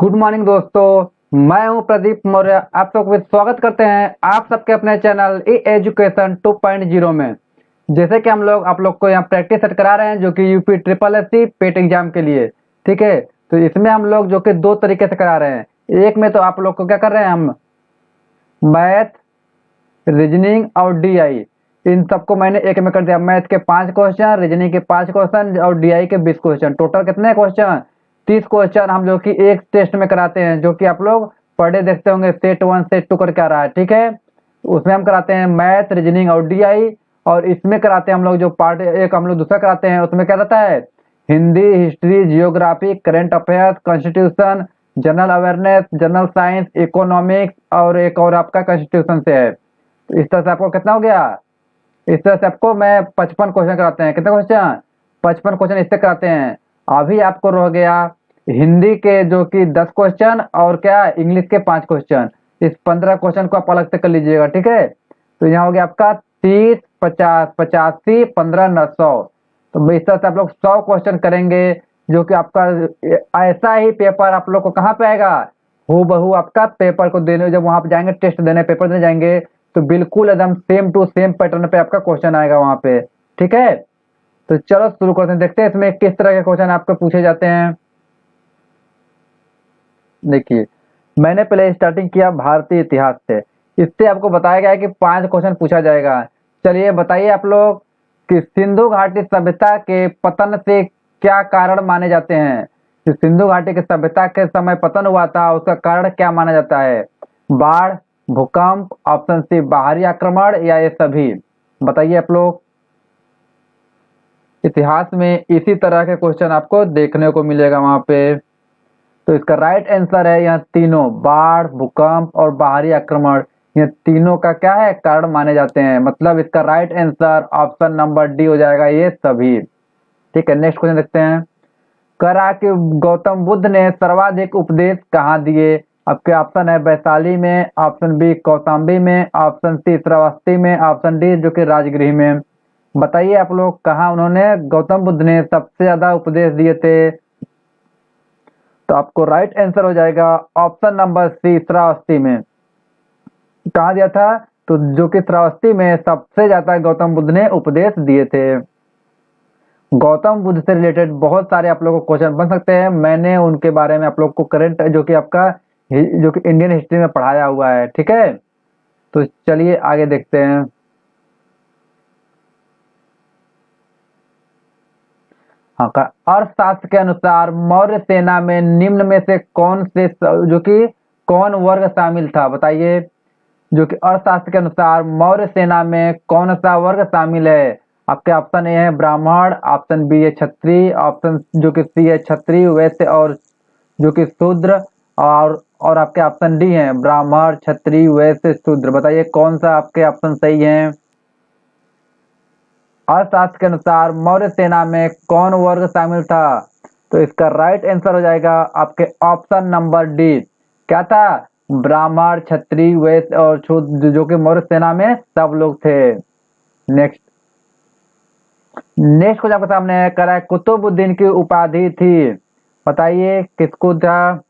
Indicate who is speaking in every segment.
Speaker 1: Good morning दोस्तों, मैं हूं प्रदीप मौर्य। आप सबको स्वागत करते हैं आप सबके अपने चैनल ई एजुकेशन 2.0 में। जैसे कि हम लोग आप लोग को यहाँ प्रैक्टिस सेट करा रहे हैं जो कि UP triple S C PET exam के लिए। ठीक है, तो इसमें हम लोग जो कि दो तरीके से करा रहे हैं। एक में तो आप लोग को क्या कर रहे हैं, हम मैथ, रीजनिंग और डीआई इन सबको मैंने एक में कर दिया। मैथ के 5 क्वेश्चन, रीजनिंग के 5 क्वेश्चन और डीआई के 20 क्वेश्चन। टोटल कितने क्वेश्चन? 30 क्वेश्चन हम लोग की एक टेस्ट में कराते हैं, जो कि आप लोग पर डे देखते होंगे सेट 1 सेट 2 करके आ रहा है। ठीक है, उसमें हम कराते हैं मैथ, रीजनिंग और डीआई। और इसमें कराते हैं हम लोग जो पार्ट एक हम लोग दूसरा कराते हैं, उसमें क्या रहता है, Hindi, history, geography, current affairs, constitution, general awareness, general science, economics और एक और आपका कॉन्स्टिट्यूशन से है। तो इस तरह से आपको कितना हो गया? इस तरह से आपको मैं 55 क्वेश्चन कराते हैं। कितने क्वेश्चन? 55 क्वेश्चन इससे कराते हैं। अभी आपको रह गया हिंदी के जो कि 10 क्वेश्चन और क्या इंग्लिश के 5 क्वेश्चन। इस 15 क्वेश्चन को आप अलग से कर लीजिएगा। ठीक है, तो यहाँ हो गया आपका 30, 50, 85, 15, 900। तो इस तरह से आप लोग 100 क्वेश्चन करेंगे, जो कि आपका ऐसा ही पेपर आप लोग को कहाँ पे आएगा, हूबहू आपका पेपर को देने जब वहां पे जाएंगे, टेस्ट देने, पेपर देने जाएंगे, तो बिल्कुल एकदम सेम टू सेम पैटर्न पे आपका क्वेश्चन आएगा वहां पे। ठीक है, तो चलो शुरू करते हैं, देखते हैं इसमें किस तरह के क्वेश्चन आपको पूछे जाते हैं। देखिए, मैंने पहले स्टार्टिंग किया भारतीय इतिहास से। इससे आपको बताया गया है कि 5 क्वेश्चन पूछा जाएगा। चलिए बताइए आप लोग कि सिंधु घाटी सभ्यता के पतन से क्या कारण माने जाते हैं। जो सिंधु घाटी की सभ्यता के समय पतन हुआ था, उसका कारण क्या माना जाता है? बाढ़, भूकंप, ऑप्शन सी बाहरी आक्रमण, या ये सभी? बताइए आप लोग। इतिहास में इसी तरह के क्वेश्चन आपको देखने को मिलेगा वहां पे। तो इसका राइट आंसर है यहाँ तीनों, बाढ़, भूकंप और बाहरी आक्रमण। ये तीनों का क्या है, कारण माने जाते हैं। मतलब इसका right answer option number D हो जाएगा, ये सभी। ठीक है, नेक्स्ट क्वेश्चन देखते हैं। करा कि गौतम बुद्ध ने सर्वाधिक उपदेश कहाँ दिए? आपके ऑप्शन है वैशाली में, ऑप्शन बी कौशाम्बी में, ऑप्शन सी श्रावस्ती में, ऑप्शन डी जो कि राजगृह में। बताइए आप लोग कहाँ उन्होंने, गौतम बुद्ध ने सबसे ज्यादा उपदेश दिए थे? तो आपको राइट आंसर हो जाएगा ऑप्शन नंबर सी श्रावस्ती में। कहा दिया था? तो जो कि श्रावस्ती में सबसे ज्यादा गौतम बुद्ध ने उपदेश दिए थे। गौतम बुद्ध से रिलेटेड बहुत सारे आप लोगों को क्वेश्चन बन सकते हैं। मैंने उनके बारे में आप लोग को करंट जो कि आपका जो कि इंडियन हिस्ट्री में पढ़ाया हुआ है। ठीक है, तो चलिए आगे देखते हैं। हाँ, अर्थशास्त्र के अनुसार मौर्य सेना में निम्न में से कौन से जो कि कौन वर्ग शामिल था? बताइए। जो कि अर्थशास्त्र के अनुसार मौर्य सेना में कौन सा वर्ग शामिल है? आपके ऑप्शन ए है ब्राह्मण, ऑप्शन बी है क्षत्रिय, ऑप्शन जो कि सी है क्षत्रिय, वैश्य और जो कि शूद्र, और आपके ऑप्शन डी है ब्राह्मण, क्षत्रिय, वैश्य, शूद्र। बताइए कौन सा आपके ऑप्शन सही है। अर्थशास्त्र के अनुसार मौर्य सेना में कौन वर्ग शामिल था? तो इसका राइट आंसर हो जाएगा आपके ऑप्शन नंबर डी। क्या था? ब्राह्मण, क्षत्रिय, वैश्य और शूद्र, जो कि मौर्य सेना में सब लोग थे। नेक्स्ट नेक्स्ट कुछ आपके सामने करा है, कुतुबुद्दीन की उपाधि थी। बताइए किसको था?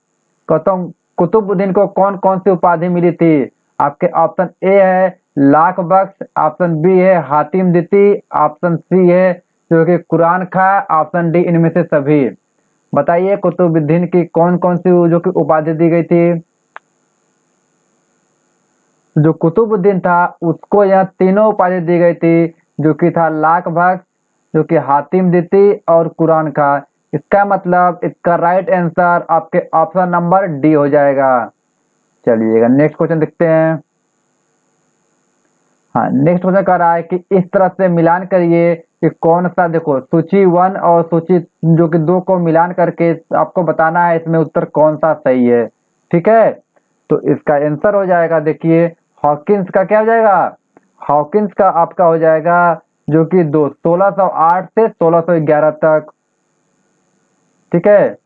Speaker 1: कुतुबुद्दीन को कौन कौन सी उपाधि मिली थी? आपके ऑप्शन ए है लाख बख्श, ऑप्शन बी है हातिम दिती, ऑप्शन सी है जो कि कुरान खा, ऑप्शन डी इनमें से सभी। बताइए कुतुबुद्दीन की कौन कौन सी जो कि उपाधि दी गई थी? जो कुतुबुद्दीन था उसको यह तीनों उपाधि दी गई थी, जो कि था लाख बख्श, जो कि हातिम दिती और कुरान खा। इसका मतलब इसका राइट आंसर आपके ऑप्शन नंबर डी हो जाएगा। चलिएगा नेक्स्ट क्वेश्चन देखते हैं। हाँ, नेक्स्ट क्वेश्चन कह रहा है कि इस तरह से मिलान करिए कि कौन सा, देखो सूची 1 और सूची जो कि 2 को मिलान करके आपको बताना है इसमें उत्तर कौन सा सही है। ठीक है, तो इसका आंसर हो जाएगा, देखिए हॉकिंस का क्या हो जाएगा, हॉकिंस का आपका हो जाएगा जो कि 1608 से 1611 तक। ठीक है,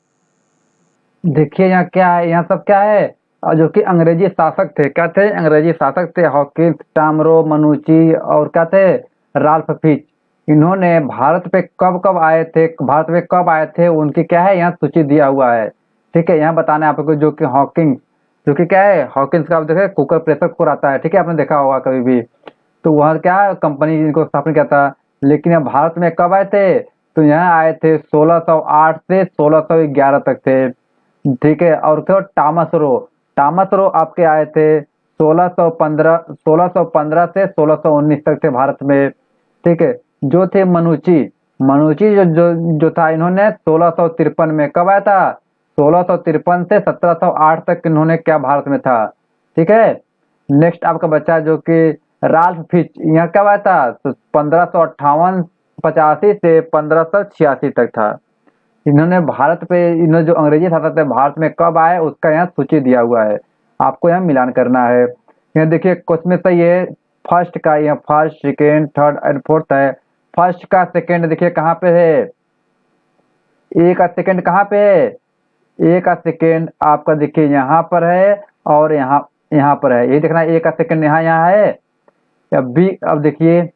Speaker 1: देखिए यहाँ क्या है, यहाँ सब क्या है, और जो कि अंग्रेजी शासक थे। क्या थे? अंग्रेजी शासक थे। हॉकिंस, टामरो, मनुची और क्या थे, राल्फ फिच। इन्होंने भारत पे कब कब आए थे, भारत पे कब आए थे, उनकी क्या है यहाँ सूची दिया हुआ है। ठीक है, यहाँ बताना है आपको जो कि हॉकिंस, जो कि क्या है हॉकिंस का, आप देखे कुकर, प्रेशर कुकर आता है, ठीक है, आपने देखा होगा कभी भी। तो वहाँ क्या कंपनी इनको स्थापना किया था। लेकिन यहाँ भारत में कब आए थे, तो यहाँ आए थे 1608 से 1611 तक थे, ठीक है। और क्या टामस रो आपके आए थे 1615 से 1619 तक थे भारत में, ठीक है। जो थे मनुची, जो था, इन्होंने 1653 में, कब आया था, 1653 से 1708 तक इन्होंने क्या भारत में था, ठीक है। नेक्स्ट आपका बच्चा जो कि राल्फ फिच, यहाँ कब आया था, तो 1558 से 1586 तक था। इन्होंने भारत पे, इन्होंने जो अंग्रेजी शासक थे भारत में कब आए, उसका यहाँ सूची दिया हुआ है, आपको यहाँ मिलान करना है। यहाँ देखिए क्वेश्चन में सही है फर्स्ट का, यहाँ first, second, third and fourth है। फर्स्ट का सेकेंड देखिए कहाँ पे है, ए का सेकेंड कहाँ पे है, ए का सेकेंड आपका देखिए यहाँ पर है, और यहाँ पर है, ये देखना ए का सेकेंड यहाँ है। या बी, अब देखिए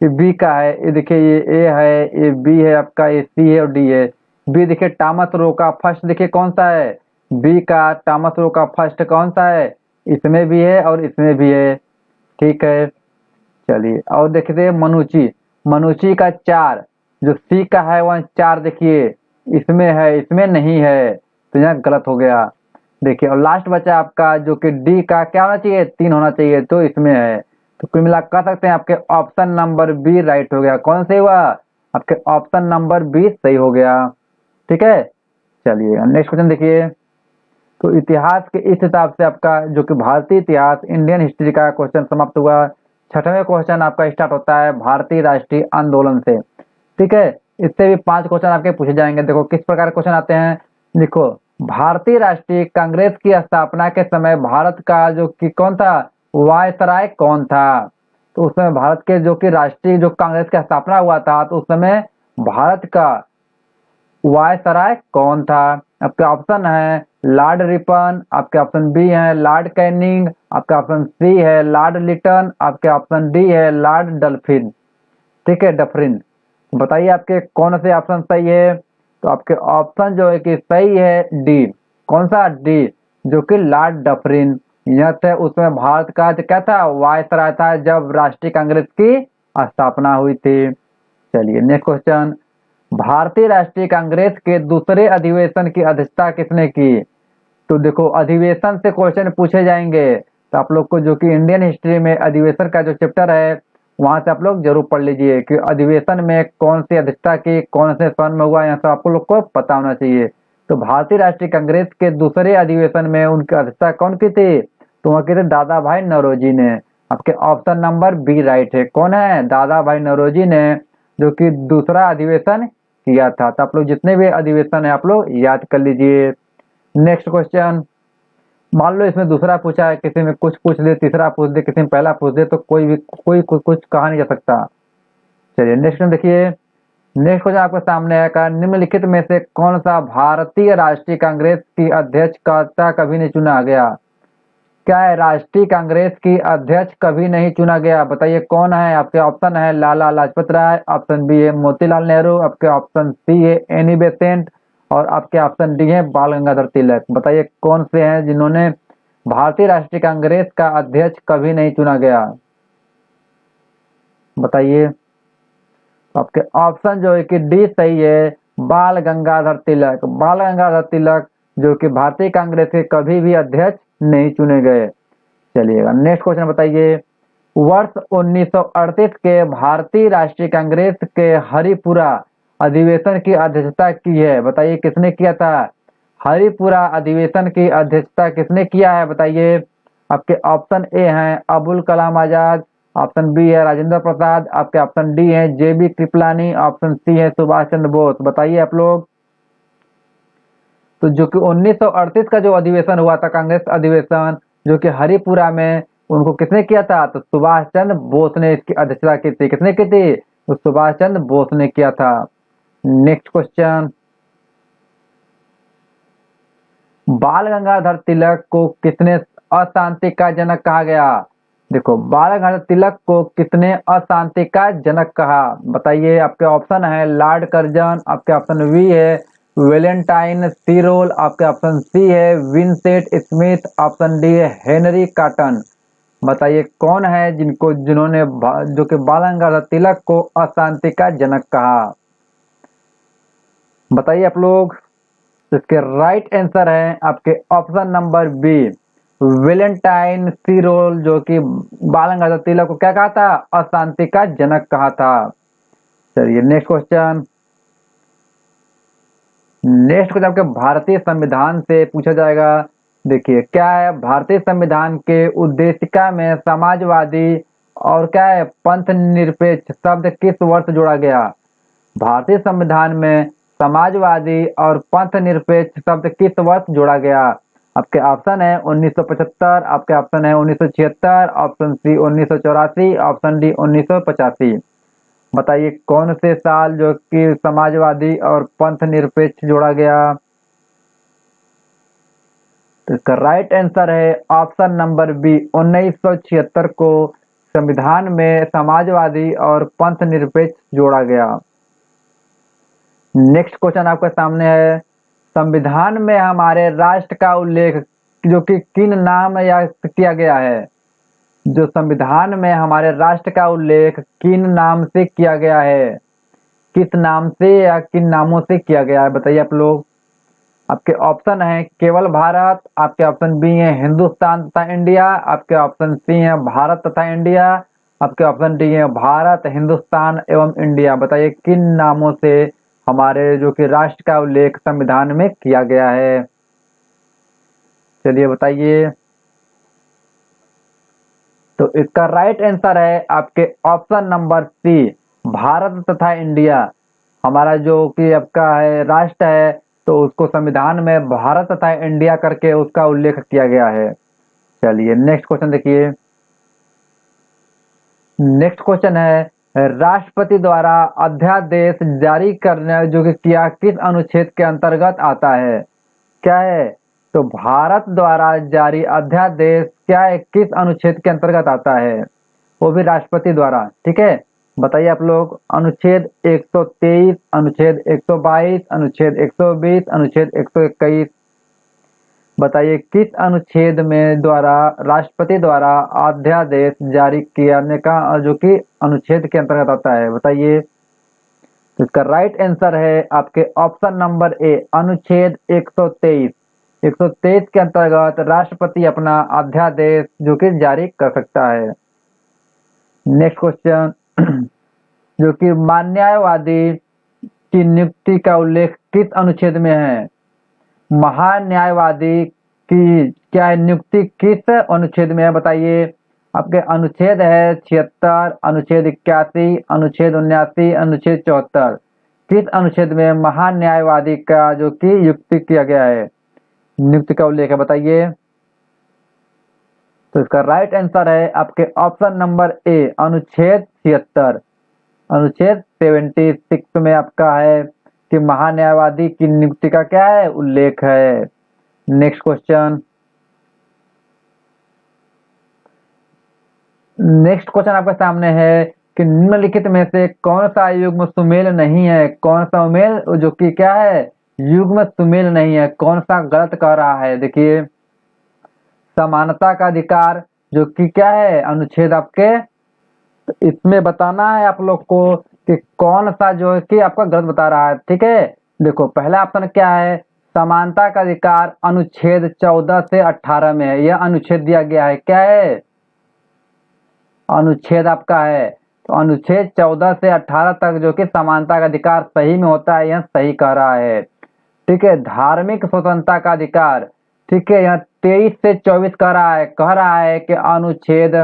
Speaker 1: ये बी का है, ये देखिए ये ए है, ये बी है आपका, ये सी है और डी है। बी देखिए टॉमस रो का फर्स्ट देखिए कौन सा है, बी का टॉमस रो का फर्स्ट कौन सा है, इसमें भी है और इसमें भी है, ठीक है। चलिए और देखते मनुची का 4, जो सी का है वह 4 देखिए इसमें है, इसमें नहीं है, तो यहाँ गलत हो गया। देखिए और लास्ट बचा आपका जो कि डी का क्या होना चाहिए, 3 होना चाहिए, तो इसमें है। तो कुल मिला कह सकते हैं आपके ऑप्शन नंबर बी राइट हो गया। कौन सही हुआ, आपके ऑप्शन नंबर बी सही हो गया, ठीक है। चलिए नेक्स्ट क्वेश्चन देखिए। तो इतिहास के इस हिसाब से आपका जो कि भारतीय इतिहास, इंडियन हिस्ट्री का क्वेश्चन समाप्त हुआ। छठवें क्वेश्चन आपका स्टार्ट होता है भारतीय राष्ट्रीय आंदोलन से, ठीक है। इससे भी 5 क्वेश्चन आपके पूछे जाएंगे। देखो किस प्रकार क्वेश्चन आते हैं, देखो भारतीय राष्ट्रीय कांग्रेस की स्थापना के समय भारत का जो कि कौन था, वायसराय कौन था, तो उस समय भारत के जो कि राष्ट्रीय जो कांग्रेस का स्थापना हुआ था, तो उस समय भारत का वायसराय कौन था। आपके ऑप्शन है लॉर्ड रिपन, आपके ऑप्शन बी है लॉर्ड कैनिंग, आपका ऑप्शन सी है लॉर्ड लिटन, आपके ऑप्शन डी है लॉर्ड डल्फिन, ठीक है, डफरिन। बताइए आपके कौन से ऑप्शन सही है, तो आपके ऑप्शन जो है कि सही है डी, कौन सा, डी, जो कि लॉर्ड डफरिन। यह थे उसमें भारत का क्या था, वायसराय था जब राष्ट्रीय कांग्रेस की स्थापना हुई थी। चलिए नेक्स्ट क्वेश्चन, भारतीय राष्ट्रीय कांग्रेस के दूसरे अधिवेशन की अध्यक्षता किसने की। तो देखो अधिवेशन से क्वेश्चन पूछे जाएंगे, तो आप लोग को जो कि इंडियन हिस्ट्री में अधिवेशन का जो चैप्टर है वहां से आप लोग जरूर पढ़ लीजिए कि अधिवेशन में कौन सी अध्यक्षता की, कौन से सन में हुआ, यहाँ से आपको लोग को पता होना चाहिए। तो भारतीय राष्ट्रीय कांग्रेस के दूसरे अधिवेशन में उनकी अध्यक्षता कौन की थी, तो वहाँ की थे दादा भाई नौरोजी ने। आपके ऑप्शन नंबर बी राइट है, कौन है, दादा भाई नौरोजी ने, जो कि दूसरा अधिवेशन किया था। तो आप लोग जितने भी अधिवेशन है आप लोग याद कर लीजिए। नेक्स्ट क्वेश्चन, मान लो इसमें दूसरा पूछा है, किसी में कुछ पूछ दे, तीसरा पूछ दे, किसी में पहला पूछ दे, तो कोई कुछ कहा नहीं जा सकता। चलिए नेक्स्ट देखिए। नेक्स्ट क्वेश्चन आपके सामने है, निम्नलिखित में से कौन सा भारतीय राष्ट्रीय कांग्रेस की अध्यक्षता कभी नहीं चुना गया। क्या है, राष्ट्रीय कांग्रेस की अध्यक्ष कभी नहीं चुना गया, बताइए कौन है। आपके ऑप्शन है लाला लाजपत राय, ऑप्शन बी है मोतीलाल नेहरू, आपके ऑप्शन सी है एनी बेसेंट, और आपके ऑप्शन डी है बाल गंगाधर तिलक। बताइए कौन से हैं जिन्होंने भारतीय राष्ट्रीय कांग्रेस का अध्यक्ष कभी नहीं चुना गया, बताइए। आपके ऑप्शन जो है कि डी सही है, बाल गंगाधर तिलक। बाल गंगाधर तिलक जो कि भारतीय कांग्रेस के कभी भी अध्यक्ष नहीं चुने गए। चलिएगा नेक्स्ट क्वेश्चन बताइए। वर्ष 1938 के भारतीय राष्ट्रीय कांग्रेस के हरिपुरा अधिवेशन की अध्यक्षता की है, बताइए किसने किया था। हरिपुरा अधिवेशन की अध्यक्षता किसने किया है, बताइए। आपके ऑप्शन ए हैं अबुल कलाम आजाद, ऑप्शन बी है राजेंद्र प्रसाद, आपके ऑप्शन डी है जेबी कृपलानी, ऑप्शन सी है सुभाष चंद्र बोस। बताइए आप लोग। तो जो कि 1938 का जो अधिवेशन हुआ था कांग्रेस अधिवेशन, जो कि हरिपुरा में, उनको किसने किया था, तो सुभाष चंद्र बोस ने इसकी अध्यक्षता की थी। किसने की थी, तो सुभाष चंद्र बोस ने किया था। नेक्स्ट क्वेश्चन, बाल गंगाधर तिलक को किसने अशांति का जनक कहा गया। देखो बाल गंगाधर तिलक को किसने अशांति का जनक कहा, बताइए। आपके ऑप्शन है लॉर्ड कर्जन, आपके ऑप्शन बी है वेलेंटाइन सी रोल, आपके ऑप्शन सी है विंसेंट स्मिथ, ऑप्शन डी है हेनरी कॉटन। बताइए कौन है जिन्होंने जो कि बाल गंगाधर तिलक को अशांति का जनक कहा। बताइए आप लोग। इसके राइट आंसर है आपके ऑप्शन नंबर बी वेलेंटाइन सी रोल, जो कि बाल गंगाधर तिलक को क्या कहा था, अशांति का जनक कहा था। चलिए नेक्स्ट क्वेश्चन। नेक्स्ट क्वेश्चन आपके भारतीय संविधान से पूछा जाएगा। देखिए क्या है, भारतीय संविधान के उद्देशिका में समाजवादी और क्या है पंथ निरपेक्ष शब्द किस वर्ष जोड़ा गया। भारतीय संविधान में समाजवादी और पंथ निरपेक्ष शब्द किस वर्ष जोड़ा गया। आपके ऑप्शन है 1975, आपके ऑप्शन है 1976, ऑप्शन सी 1984, ऑप्शन डी 1985। बताइए कौन से साल जो कि समाजवादी और पंथ निरपेक्ष जोड़ा गया। तो इसका राइट आंसर है ऑप्शन नंबर बी 1976 को संविधान में समाजवादी और पंथ निरपेक्ष जोड़ा गया। नेक्स्ट क्वेश्चन आपके सामने है, संविधान में हमारे राष्ट्र का उल्लेख जो कि किन नाम या किया गया है। जो संविधान में हमारे राष्ट्र का उल्लेख किन नाम से किया गया है, किस नाम से या किन नामों से किया गया है। बताइए आप लोग। आपके ऑप्शन है केवल भारत, आपके ऑप्शन बी है हिंदुस्तान तथा इंडिया, आपके ऑप्शन सी है भारत तथा इंडिया, आपके ऑप्शन डी है भारत हिंदुस्तान एवं इंडिया। बताइए किन नामों से हमारे जो कि राष्ट्र का उल्लेख संविधान में किया गया है। चलिए बताइए। तो इसका राइट आंसर है आपके ऑप्शन नंबर सी भारत तथा इंडिया। हमारा जो कि आपका है राष्ट्र है, तो उसको संविधान में भारत तथा इंडिया करके उसका उल्लेख किया गया है। चलिए नेक्स्ट क्वेश्चन देखिए। नेक्स्ट क्वेश्चन है, राष्ट्रपति द्वारा अध्यादेश जारी करने जो कि किया किस अनुच्छेद के अंतर्गत आता है। क्या है, तो भारत द्वारा जारी अध्यादेश क्या है किस अनुच्छेद के अंतर्गत आता है, वो भी राष्ट्रपति द्वारा। ठीक है, बताइए आप लोग। अनुच्छेद 123, अनुच्छेद 122, अनुच्छेद 120, अनुच्छेद 121। बताइए किस अनुच्छेद में द्वारा राष्ट्रपति द्वारा अध्यादेश जारी करने का जो कि अनुच्छेद के अंतर्गत आता है। बताइए। तो इसका राइट आंसर है आपके ऑप्शन नंबर ए अनुच्छेद 123। 123 के अंतर्गत राष्ट्रपति अपना अध्यादेश जो कि जारी कर सकता है। नेक्स्ट क्वेश्चन, जो कि महान्यायवादी की नियुक्ति का उल्लेख किस अनुच्छेद में है। महान्यायवादी की क्या नियुक्ति किस अनुच्छेद में है। बताइए। आपके अनुच्छेद है 76, अनुच्छेद 81, अनुच्छेद 79, अनुच्छेद 74। किस अनुच्छेद में महान्यायवादी का जो कि नियुक्ति किया गया है, नियुक्ति का उल्लेख है। बताइए। तो इसका राइट आंसर है आपके ऑप्शन नंबर ए अनुच्छेद 76। अनुच्छेद 76 में आपका है कि महान्यायवादी की नियुक्ति का क्या है, उल्लेख है। Next question. नेक्स्ट क्वेश्चन आपके सामने है कि निम्नलिखित में से कौन सा युग्म सुमेल नहीं है। कौन सा उमेल जो कि क्या है, युग्म सुमेल नहीं है, कौन सा गलत कह रहा है। देखिए, समानता का अधिकार जो कि क्या है अनुच्छेद आपके, इसमें बताना है आप लोग को कि कौन सा जो है कि आपका गलत बता रहा है। ठीक है, देखो पहला ऑप्शन क्या है, समानता का अधिकार अनुच्छेद 14 से 18 में है। यह अनुच्छेद दिया गया है, क्या है, अनुच्छेद आपका है। तो अनुच्छेद 14 से 18 तक जो कि समानता का अधिकार सही में होता है, यह सही कह रहा है। ठीक है, धार्मिक स्वतंत्रता का अधिकार, ठीक है, यहाँ 23 से 24 कह रहा है कि अनुच्छेद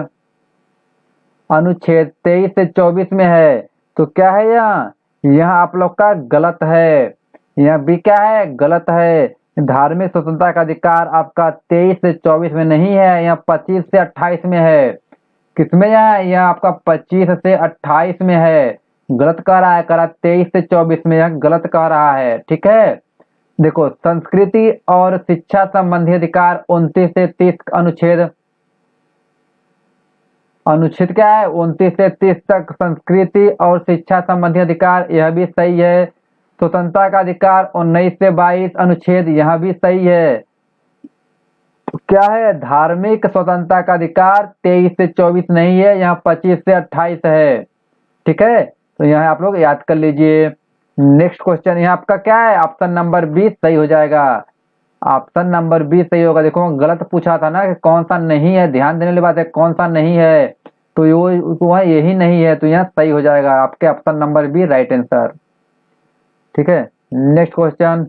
Speaker 1: 23 से 24 में है। तो क्या है, यहाँ आप लोग का गलत है। यहाँ भी क्या है, गलत है। धार्मिक स्वतंत्रता का अधिकार आपका 23 से 24 में नहीं है, यहाँ 25 से 28 में है। किसमें है, यह आपका 25 से 28 में है। गलत कह रहा है, 23 से 24 में, यह गलत कह रहा है। ठीक है, देखो संस्कृति और शिक्षा संबंधी अधिकार 29 से 30 अनुच्छेद क्या है, 29 से 30 तक संस्कृति और शिक्षा संबंधी अधिकार, यह भी सही है। स्वतंत्रता का अधिकार 19 से 22 अनुच्छेद, यहाँ भी सही है। क्या है, धार्मिक स्वतंत्रता का अधिकार 23 से 24 नहीं है, यहाँ 25 से 28 है। ठीक है, तो यहाँ आप लोग याद कर लीजिए। नेक्स्ट क्वेश्चन यहाँ आपका क्या है, ऑप्शन नंबर 20 सही हो जाएगा। ऑप्शन नंबर 20 सही होगा। देखो गलत पूछा था ना कि कौन सा नहीं है, ध्यान देने वाली बात है, कौन सा नहीं है, तो वह यही नहीं है, तो यहाँ सही हो जाएगा आपके option number B right answer. ठीक है, नेक्स्ट क्वेश्चन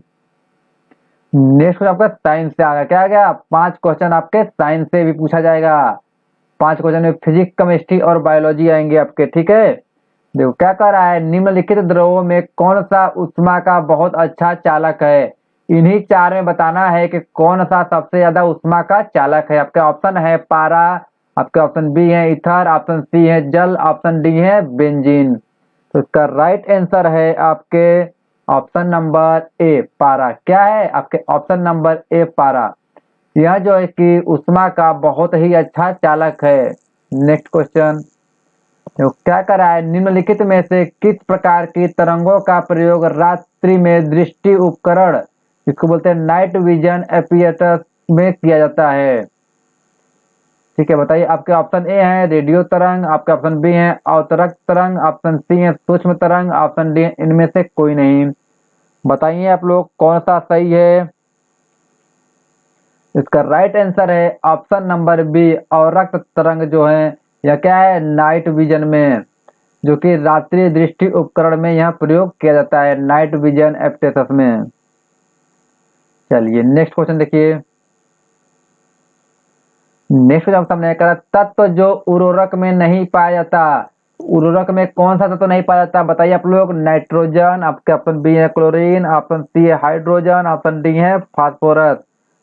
Speaker 1: आपका साइंस से आ गया। क्या आ गया, 5 क्वेश्चन आपके साइंस से भी पूछा जाएगा। 5 क्वेश्चन में फिजिक्स, केमिस्ट्री और बायोलॉजी आएंगे आपके। ठीक है, देखो क्या कह रहा है, निम्नलिखित द्रवों में कौन सा ऊष्मा का बहुत अच्छा चालक है। इन्हीं 4 में बताना है कि कौन सा सबसे ज्यादा ऊष्मा का चालक है। आपके ऑप्शन है पारा, आपके ऑप्शन बी है ईथर, ऑप्शन सी है जल, ऑप्शन डी है बेंजीन। तो इसका राइट आंसर है आपके ऑप्शन नंबर ए पारा। क्या है आपके ऑप्शन नंबर ए पारा, यह जो है कि ऊष्मा का बहुत ही अच्छा चालक है। नेक्स्ट क्वेश्चन, तो क्या कर रहा है, निम्नलिखित में से किस प्रकार की तरंगों का प्रयोग रात्रि में दृष्टि उपकरण, इसको बोलते हैं नाइट विजन एपरेटस में किया जाता है। ठीक है, बताइए। आपके ऑप्शन ए है रेडियो तरंग, आपके ऑप्शन बी है अवतरक तरंग, ऑप्शन सी है सूक्ष्म तरंग, ऑप्शन डी इनमें से कोई नहीं। बताइए आप लोग कौन सा सही है। इसका राइट आंसर है ऑप्शन नंबर बी अवरक्त तरंग जो है, यह क्या है नाइट विजन में, जो कि रात्रि दृष्टि उपकरण में यह प्रयोग किया जाता है, नाइट विजन एपरेटस में। चलिए नेक्स्ट क्वेश्चन देखिए। नेक्स्ट क्वेश्चन सामने करा, तत्व जो उर्वरक में नहीं पाया जाता, उर्वरक में कौन सा तत्व नहीं पाया जाता, बताइए आप लोग। नाइट्रोजन, आपके ऑप्शन बी है क्लोरीन, ऑप्शन सी है हाइड्रोजन, ऑप्शन डी है फास्फोरस।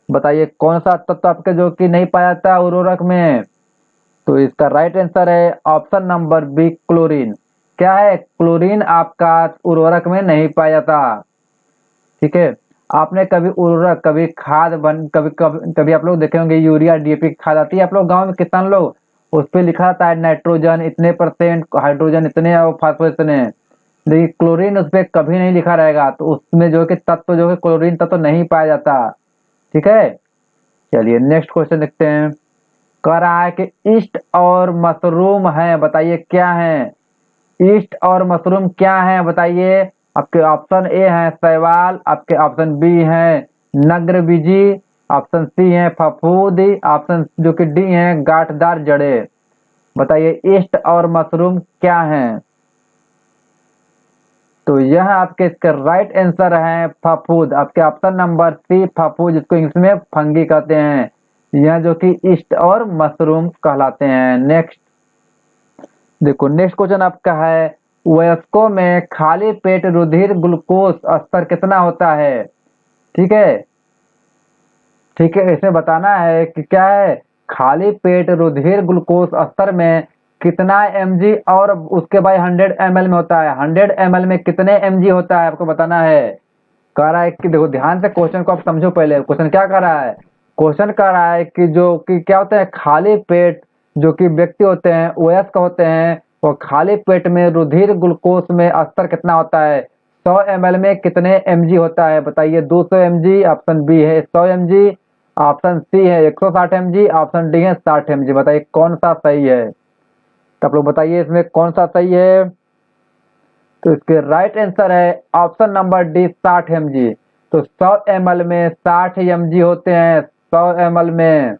Speaker 1: बताइए कौन सा तत्व आपके जो कि नहीं पाया जाता उर्वरक में। तो इसका राइट आंसर है ऑप्शन नंबर बी क्लोरीन। क्या है, क्लोरीन आपका उर्वरक में नहीं पाया जाता। ठीक है, आपने कभी उर्वरक, कभी खाद कभी कभी कभी आप लोग देखे होंगे यूरिया डीएपी खाद आती है आप लोग गांव में किसान लोग, उस पर लिखा रहता है नाइट्रोजन इतने %, हाइड्रोजन इतने और फास्फोरस इतने, लेकिन क्लोरीन उस पर कभी नहीं लिखा रहेगा, तो उसमें जो कि तत्व जो है क्लोरीन तत्व नहीं पाया जाता। ठीक है, चलिए नेक्स्ट क्वेश्चन देखते हैं। कह रहा है कि ईस्ट और मशरूम है, बताइए क्या है। ईस्ट और मशरूम क्या है बताइए। आपके ऑप्शन ए है शैवाल, आपके ऑप्शन बी है नग्रबीजी, ऑप्शन सी है फफूंदी, ऑप्शन जो कि डी है गांठदार जड़े। बताइए ईस्ट और मशरूम क्या है। तो यह आपके इसका राइट आंसर है फफूद, आपके ऑप्शन नंबर सी फफूद, जिसको इंग्लिश में फंगी कहते हैं, यह जो कि ईस्ट और मशरूम कहलाते हैं। नेक्स्ट देखो, नेक्स्ट क्वेश्चन आपका है, वयस्कों में खाली पेट रुधिर ग्लूकोज स्तर कितना होता है। ठीक है, ठीक है, इसमें बताना है कि क्या है, खाली पेट रुधिर ग्लूकोज स्तर में कितना mg और उसके बाद 100 ml में होता है, 100 ml में कितने mg होता है आपको बताना है। कह रहा है कि देखो ध्यान से क्वेश्चन को आप समझो पहले, क्वेश्चन क्या कर रहा है, क्वेश्चन कह रहा है कि जो कि क्या होता है, खाली पेट जो कि व्यक्ति होते हैं वयस्क होते हैं, और खाली पेट में रुधिर ग्लूकोज में स्तर कितना होता है, 100 ml में कितने mg होता है। बताइए 200 mg, ऑप्शन बी है 100 mg, ऑप्शन सी है 160 mg, ऑप्शन डी है 60 mg। बताइए कौन सा सही है, तो आप लोग बताइए इसमें कौन सा सही है। तो इसके राइट आंसर है ऑप्शन नंबर डी 60 mg। तो 100 ml में 60 mg होते हैं, 100 ml में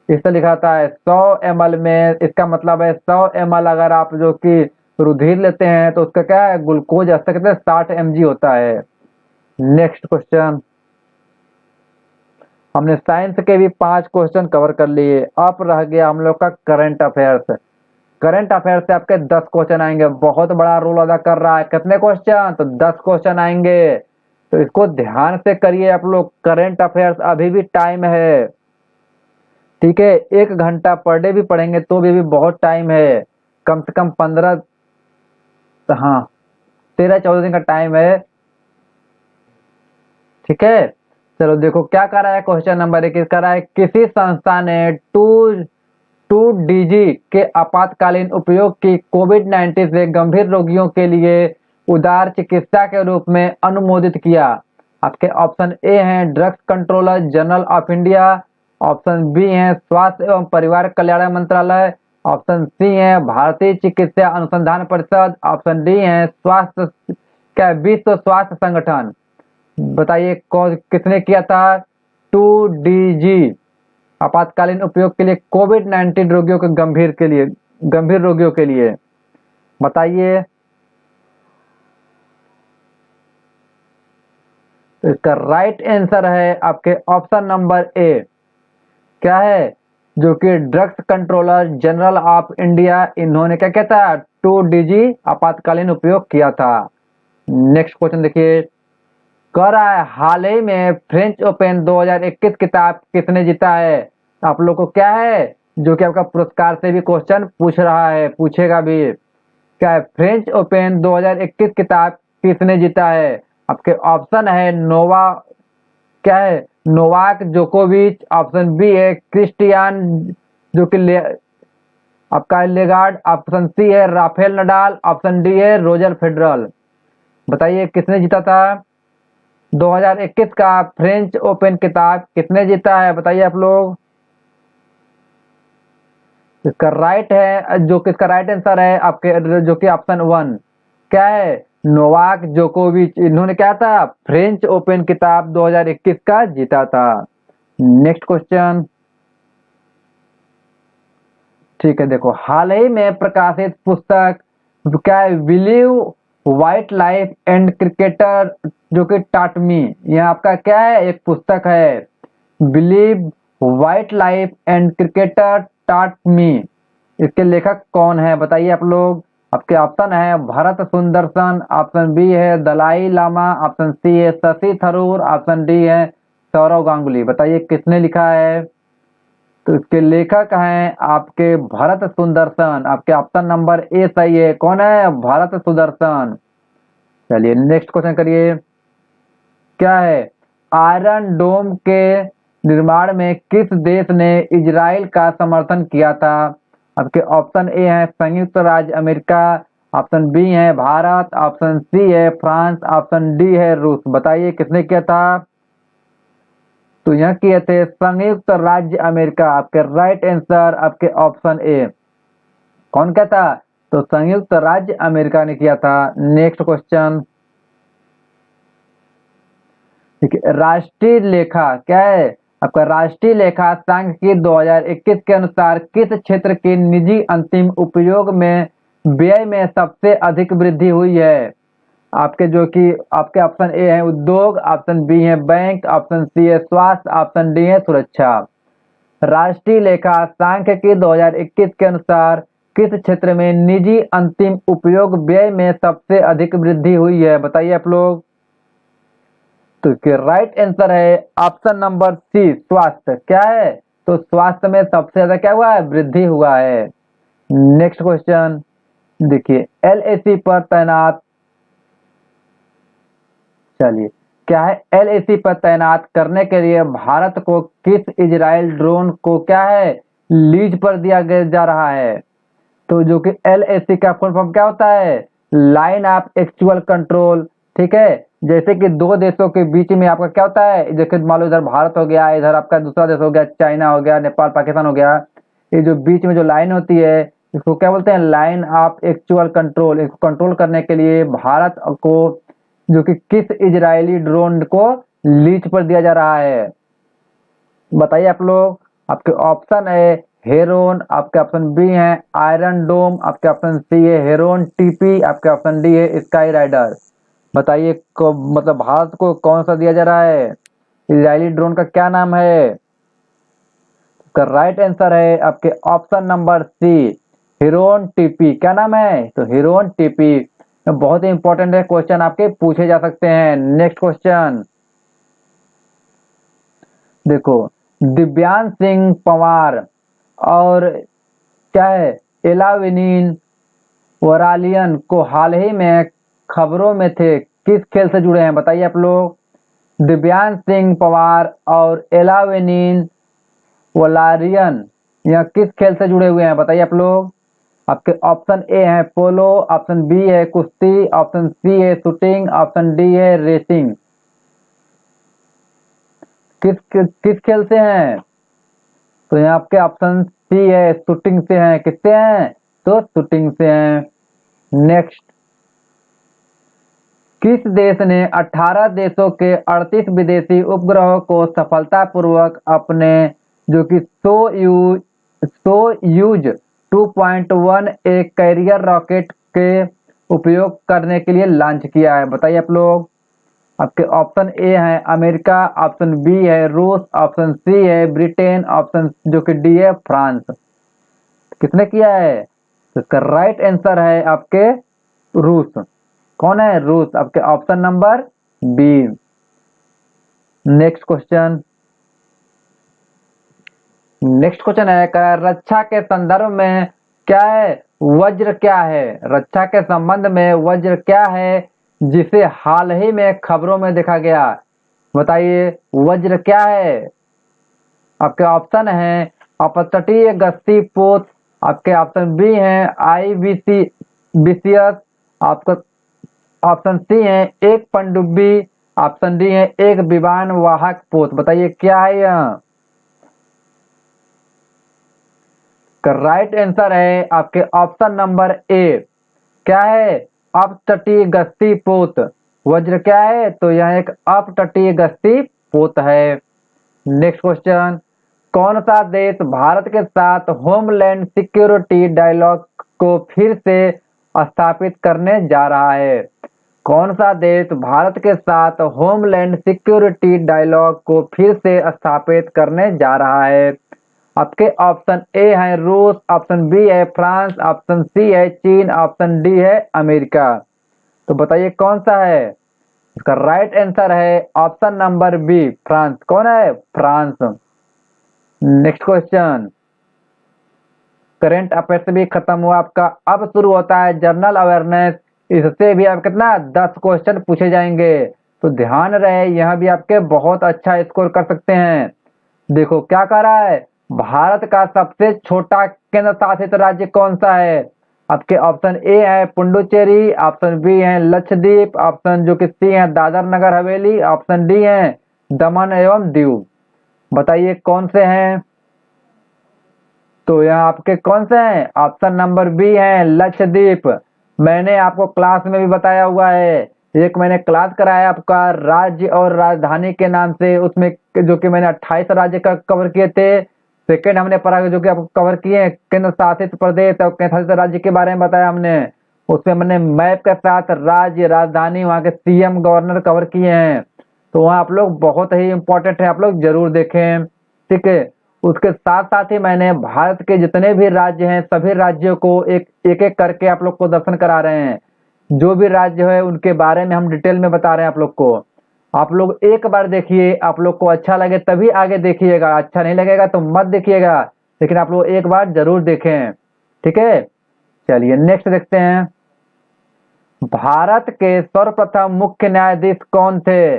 Speaker 1: इससे लिखा था है 100 ml में, इसका मतलब है 100 ml अगर आप जो कि रुधिर लेते हैं तो उसका क्या है ग्लूकोज स्तर कितना 60 mg होता है। नेक्स्ट क्वेश्चन, हमने साइंस के भी 5 क्वेश्चन कवर कर लिए, अब रह गया हम लोग का करंट अफेयर्स। करंट अफेयर्स से आपके 10 क्वेश्चन आएंगे, बहुत बड़ा रोल अदा कर रहा है। कितने क्वेश्चन, तो 10 क्वेश्चन आएंगे, तो इसको ध्यान से करिए आप लोग। करंट अफेयर्स अभी भी टाइम है, ठीक है, 1 घंटा पर डे भी पढ़ेंगे तो भी बहुत टाइम है, कम से कम 15, हाँ 13-14 दिन का टाइम है। ठीक है, चलो देखो क्या कर रहा है, क्वेश्चन नंबर 1 कर रहा है, किसी संस्था ने 2DG के आपातकालीन उपयोग की कोविड-19 से गंभीर रोगियों के लिए उदार चिकित्सा के रूप में अनुमोदित किया? आपके ऑप्शन ए हैं drugs controller general of India, option B है स्वास्थ्य एवं परिवार कल्याण मंत्रालय, ऑप्शन सी है भारतीय चिकित्सा अनुसंधान परिषद, ऑप्शन डी है स्वास्थ्य क्या विश्व स्वास्थ्य संगठन। बताइए कौन किसने किया था? 2DG आपातकालीन उपयोग के लिए कोविड-19 रोगियों के गंभीर रोगियों के लिए। बताइए। तो इसका राइट आंसर है आपके ऑप्शन नंबर ए। क्या है? जो कि drugs controller general of India, इन्होंने क्या किया था? 2DG आपातकालीन उपयोग किया था। नेक्स्ट क्वेश्चन देखिए, कह रहा है हाल ही में फ्रेंच ओपन 2021 खिताब किसने जीता है? आप लोग को क्या है जो कि आपका पुरस्कार से भी क्वेश्चन पूछ रहा है, पूछेगा भी। क्या है? फ्रेंच ओपन 2021 खिताब किसने जीता है? आपके ऑप्शन है क्या है? नोवाक जोकोविच, ऑप्शन बी है क्रिस्टियान जो कि आपका लेगार्ड, ऑप्शन सी है राफेल नडाल, ऑप्शन डी है रोजर फेडरल। बताइए किसने जीता था 2021 का फ्रेंच ओपन खिताब किसने जीता है? बताइए आप लोग। इसका राइट है जो कि इसका राइट आंसर है आपके जो कि ऑप्शन 1। क्या है? नोवाक जोकोविच, इन्होंने क्या था? फ्रेंच ओपन खिताब 2021 का जीता था। नेक्स्ट क्वेश्चन, ठीक है, देखो हाल ही में प्रकाशित पुस्तक क्या है? Believe white life and cricketer जो कि टॉट मी, यह आपका क्या है? एक पुस्तक है believe white life and cricketer taught me. इसके लेखक कौन है? बताइए आप लोग। आपके ऑप्शन है भरत सुंदरसन, ऑप्शन बी है दलाई लामा, ऑप्शन सी है शशि थरूर, ऑप्शन डी है सौरव गांगुली। बताइए किसने लिखा है? तो इसके लेखक हैं आपके भरत सुंदरसन। आपके ऑप्शन नंबर ए सही है। कौन है? भरत सुदर्शन। चलिए नेक्स्ट क्वेश्चन करिए। क्या है? आयरन डोम के निर्माण में किस देश ने इजराइल का समर्थन किया था? आपके ऑप्शन ए है संयुक्त राज्य अमेरिका, ऑप्शन बी है भारत, ऑप्शन सी है फ्रांस, ऑप्शन डी है रूस। बताइए किसने किया था? तो यह किए थे संयुक्त राज्य अमेरिका। आपके राइट आंसर आपके ऑप्शन ए। कौन क्या था? तो संयुक्त राज्य अमेरिका ने किया था। नेक्स्ट क्वेश्चन, ठीक है, राष्ट्रीय लेखा क्या है? आपका राष्ट्रीय लेखा सांख्यिकी 2021 के अनुसार किस क्षेत्र के निजी अंतिम उपयोग में व्यय में सबसे अधिक वृद्धि हुई है? आपके जो कि आपके ऑप्शन ए है उद्योग, ऑप्शन बी है बैंक, ऑप्शन सी है स्वास्थ्य, ऑप्शन डी है सुरक्षा। राष्ट्रीय लेखा सांख्यिकी 2021 के अनुसार किस क्षेत्र में निजी अंतिम उपयोग व्यय में सबसे अधिक वृद्धि हुई है? बताइए आप लोग। तो राइट आंसर है ऑप्शन नंबर सी स्वास्थ्य। क्या है? तो स्वास्थ्य में सबसे ज्यादा क्या हुआ है? वृद्धि हुआ है। नेक्स्ट क्वेश्चन देखिए, LAC पर तैनात, चलिए क्या है? LAC पर तैनात करने के लिए भारत को किस इजराइल ड्रोन को क्या है लीज पर दिया जा रहा है? तो जो कि LAC का फुल फॉर्म क्या होता है? Line of actual control. ठीक है, जैसे कि दो देशों के बीच में आपका क्या होता है? जैसे मान लो इधर भारत हो गया, इधर आपका दूसरा देश हो गया चाइना हो गया, नेपाल पाकिस्तान हो गया, ये जो बीच में जो लाइन होती है इसको क्या बोलते हैं? Line of actual control. इसको कंट्रोल करने के लिए भारत को जो कि किस इजरायली ड्रोन को लीज पर दिया जा रहा है? बताइए आप लोग। आपके ऑप्शन है हेरोन, आपके ऑप्शन बी है आयरन डोम, आपके ऑप्शन सी है हेरोन टीपी, आपके ऑप्शन डी है स्काई राइडर। बताइए मतलब भारत को कौन सा दिया जा रहा है? इजरायली ड्रोन का क्या नाम है? इसका राइट आंसर है आपके ऑप्शन नंबर सी हेरोन टीपी। क्या नाम है? तो हेरोन टीपी। बहुत ही इंपॉर्टेंट है, क्वेश्चन आपके पूछे जा सकते हैं। नेक्स्ट क्वेश्चन देखो, दिव्यांश सिंह पंवार और क्या है एलावेनिन वरालियन को हाल ही में खबरों में थे, किस खेल से जुड़े हैं? बताइए आप लोग। दिव्यांश सिंह पंवार और एलावेनिन वलारियन यह किस खेल से जुड़े हुए हैं? बताइए आप लोग। आपके ऑप्शन ए है पोलो, ऑप्शन बी है कुश्ती, ऑप्शन सी है शूटिंग, ऑप्शन डी है रेसिंग। किस खेल से हैं? तो यहाँ आपके ऑप्शन सी है शूटिंग से हैं। किससे हैं? तो शूटिंग से हैं। नेक्स्ट, किस देश ने 18 देशों के 38 विदेशी उपग्रहों को सफलतापूर्वक अपने जो कि सोयूज 2.1 एक कैरियर रॉकेट के उपयोग करने के लिए लॉन्च किया है? बताइए आप लोग। आपके ऑप्शन ए है अमेरिका, ऑप्शन बी है रूस, ऑप्शन सी है ब्रिटेन, ऑप्शन जो कि डी है फ्रांस। किसने किया है? तो इसका राइट आंसर है आपके रूस। कौन है? रूस। आपके option number B. Next question है रक्षा के संदर्भ में क्या है? वज्र क्या है? रक्षा के संबंध में वज्र क्या है जिसे हाल ही में खबरों में देखा गया? बताइए वज्र क्या है? आपके ऑप्शन है अपतटीय गश्ती पोत, आपके ऑप्शन बी है IBCS, आपका ऑप्शन सी है एक पनडुब्बी, ऑप्शन डी है एक विमान वाहक पोत। बताइए क्या है यह? राइट आंसर है आपके ऑप्शन नंबर ए। क्या है? अपतटीय गश्ती पोत। वज्र क्या है? तो यह एक अपतटीय गश्ती पोत है। नेक्स्ट क्वेश्चन, कौन सा देश भारत के साथ होमलैंड सिक्योरिटी डायलॉग को फिर से स्थापित करने जा रहा है? कौन सा देश भारत के साथ होमलैंड सिक्योरिटी डायलॉग को फिर से स्थापित करने जा रहा है? आपके ऑप्शन ए है रूस, ऑप्शन बी है फ्रांस, ऑप्शन सी है चीन, ऑप्शन डी है अमेरिका। तो बताइए कौन सा है? इसका राइट आंसर है ऑप्शन नंबर बी फ्रांस। कौन है? France. Next question, current affairs भी खत्म हुआ आपका, अब शुरू होता है जनरल अवेयरनेस। इससे भी आप कितना 10 क्वेश्चन पूछे जाएंगे, तो ध्यान रहे यहां भी आपके बहुत अच्छा स्कोर कर सकते हैं। देखो क्या कह रहा है, भारत का सबसे छोटा केंद्र शासित राज्य कौन सा है? आपके ऑप्शन ए है पुडुचेरी, ऑप्शन बी है लक्षद्वीप, ऑप्शन जो कि सी है दादर नगर हवेली, ऑप्शन डी है दमन एवं दीव। बताइए कौन से हैं? तो यहाँ आपके कौन से हैं? ऑप्शन नंबर बी है लक्षद्वीप। मैंने आपको क्लास में भी बताया हुआ है, एक मैंने क्लास कराया आपका राज्य और राजधानी के नाम से, उसमें जो कि मैंने 28 राज्य का कवर किए थे। सेकेंड हमने पढ़ा जो कि आपको कवर किए केंद्र शासित प्रदेश और केंद्र शासित राज्य के बारे में बताया हमने। उसमें मैंने मैप के साथ राज्य, राजधानी, वहाँ के CM, गवर्नर कवर किए हैं। तो वहाँ आप लोग बहुत ही इंपॉर्टेंट है, आप लोग जरूर देखें। ठीक है, उसके साथ साथ ही मैंने भारत के जितने भी राज्य हैं सभी राज्यों को एक एक करके आप लोग को दर्शन करा रहे हैं। जो भी राज्य है उनके बारे में हम डिटेल में बता रहे हैं आप लोग को। आप लोग एक बार देखिए, आप लोग को अच्छा लगे तभी आगे देखिएगा, अच्छा नहीं लगेगा तो मत देखिएगा, लेकिन आप लोग एक बार जरूर देखें। ठीक है, चलिए नेक्स्ट देखते हैं। भारत के सर्वप्रथम मुख्य न्यायाधीश कौन थे?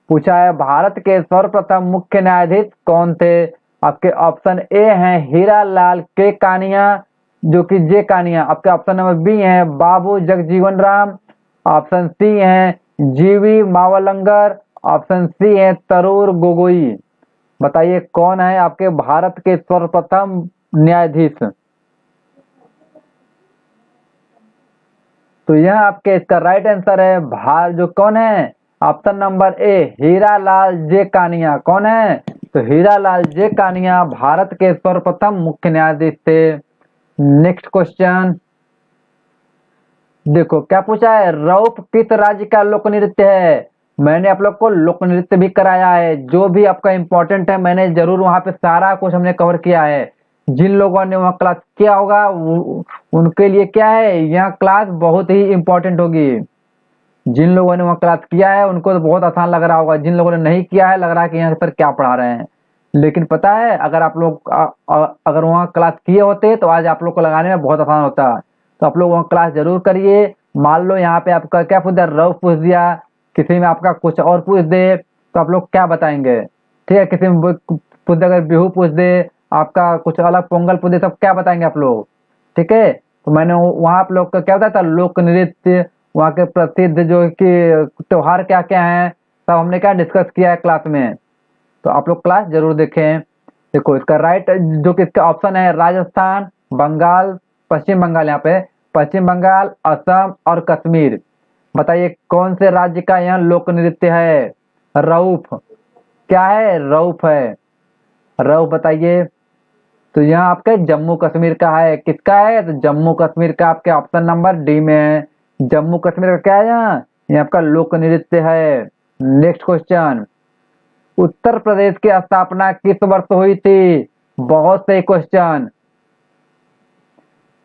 Speaker 1: पूछा है भारत के सर्वप्रथम मुख्य न्यायाधीश कौन थे? आपके ऑप्शन ए हैं हीरा लाल के कानिया, जो कि जे कानिया। आपके ऑप्शन नंबर बी है बाबू जगजीवन राम, ऑप्शन सी है जीवी मावलंकर, ऑप्शन सी है तरूर गोगोई। बताइए कौन है आपके भारत के सर्वप्रथम न्यायाधीश? तो यह आपके इसका राइट आंसर है जो कौन है? ऑप्शन नंबर ए हीरा लाल जे कानिया। कौन है? तो हीरा लाल जे कानिया भारत के सर्वप्रथम मुख्य न्यायाधीश थे। नेक्स्ट क्वेश्चन देखो क्या पूछा है, रऊफ किस राज्य का लोक नृत्य है? मैंने आप लोग को लोक नृत्य भी कराया है, जो भी आपका इंपॉर्टेंट है मैंने जरूर वहां पे सारा कुछ हमने कवर किया है। जिन लोगों ने वहाँ क्लास किया होगा उनके लिए क्या है, यह क्लास बहुत ही इंपॉर्टेंट होगी। जिन लोगों ने वहाँ क्लास किया है उनको तो बहुत आसान लग रहा होगा, जिन लोगों ने नहीं किया है लग रहा है कि यहाँ सर क्या पढ़ा रहे हैं। लेकिन पता है अगर आप लोग अगर वहाँ क्लास किए होते तो आज आप लोग को लगाने में बहुत आसान होता। तो आप लोग वहाँ क्लास जरूर करिए। मान लो यहाँ पे आपका क्या पूछ दिया, रऊफ पूछ दिया, किसी में आपका कुछ और पूछ दे तो आप लोग क्या बताएंगे? ठीक है, किसी में पूछ दे, अगर बिहू पूछ दे, आपका कुछ अलग पोंगल पूछ दे, सब क्या बताएंगे आप लोग? ठीक है, तो मैंने वहाँ आप लोग का क्या बताया था, लोक नृत्य, वहाँ के प्रसिद्ध जो कि त्योहार क्या क्या हैं, सब हमने क्या डिस्कस किया है क्लास में। तो आप लोग क्लास जरूर देखें। देखो इसका राइट जो कि इसका ऑप्शन है राजस्थान, बंगाल, पश्चिम बंगाल, यहाँ पे पश्चिम बंगाल, असम और कश्मीर। बताइए कौन से राज्य का यहाँ लोक नृत्य है? रऊफ। क्या है? रऊफ है। रऊफ बताइए। तो यहाँ आपके जम्मू कश्मीर का है। किसका है? तो जम्मू कश्मीर का आपके ऑप्शन नंबर डी में है। जम्मू कश्मीर का क्या है? यहाँ ये आपका लोक नृत्य है। नेक्स्ट क्वेश्चन, उत्तर प्रदेश की स्थापना किस वर्ष हुई थी? बहुत सही क्वेश्चन।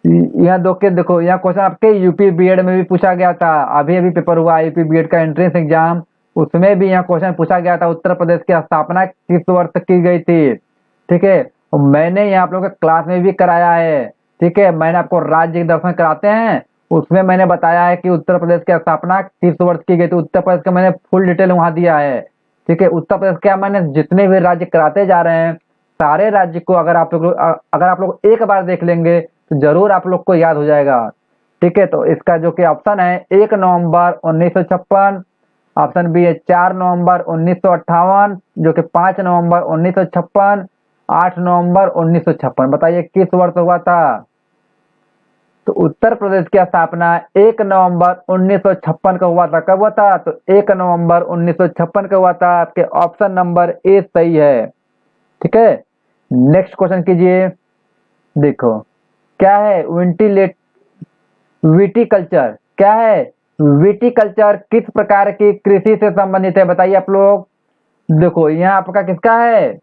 Speaker 1: यहाँ देखो यहाँ क्वेश्चन आपके यूपी बीएड में भी पूछा गया था। अभी अभी पेपर हुआ यूपी बीएड का एंट्रेंस एग्जाम, उसमें भी यहाँ क्वेश्चन पूछा गया था उत्तर प्रदेश की स्थापना किस वर्ष की गई थी। ठीक है, और मैंने यहाँ आप लोगों के क्लास में भी कराया है। ठीक है, मैंने आपको राज्य के दर्शन कराते हैं, उसमें मैंने बताया है कि उत्तर प्रदेश की स्थापना किस वर्ष की गई थी। उत्तर प्रदेश का मैंने फुल डिटेल वहाँ दिया है। ठीक है, उत्तर प्रदेश क्या मैंने जितने भी राज्य कराते जा रहे हैं, सारे राज्य को अगर आप लोग एक बार देख लेंगे तो जरूर आप लोग को याद हो जाएगा। ठीक है, तो इसका जो कि ऑप्शन है 1 नवंबर 1956, ऑप्शन बी है 4 नवंबर 1958, जो कि 5 नवंबर 1956, 8 नवंबर 1956। बताइए किस वर्ष हुआ था? तो उत्तर प्रदेश की स्थापना 1 नवंबर 1956 का हुआ था। कब हुआ था? तो 1 नवंबर 1956 का हुआ था। आपके ऑप्शन नंबर ए सही है। ठीक है, नेक्स्ट क्वेश्चन कीजिए। देखो क्या है विटीकल्चर? क्या है विटीकल्चर? किस प्रकार की कृषि से संबंधित है? बताइए आप लोग। देखो यहाँ आपका किसका है,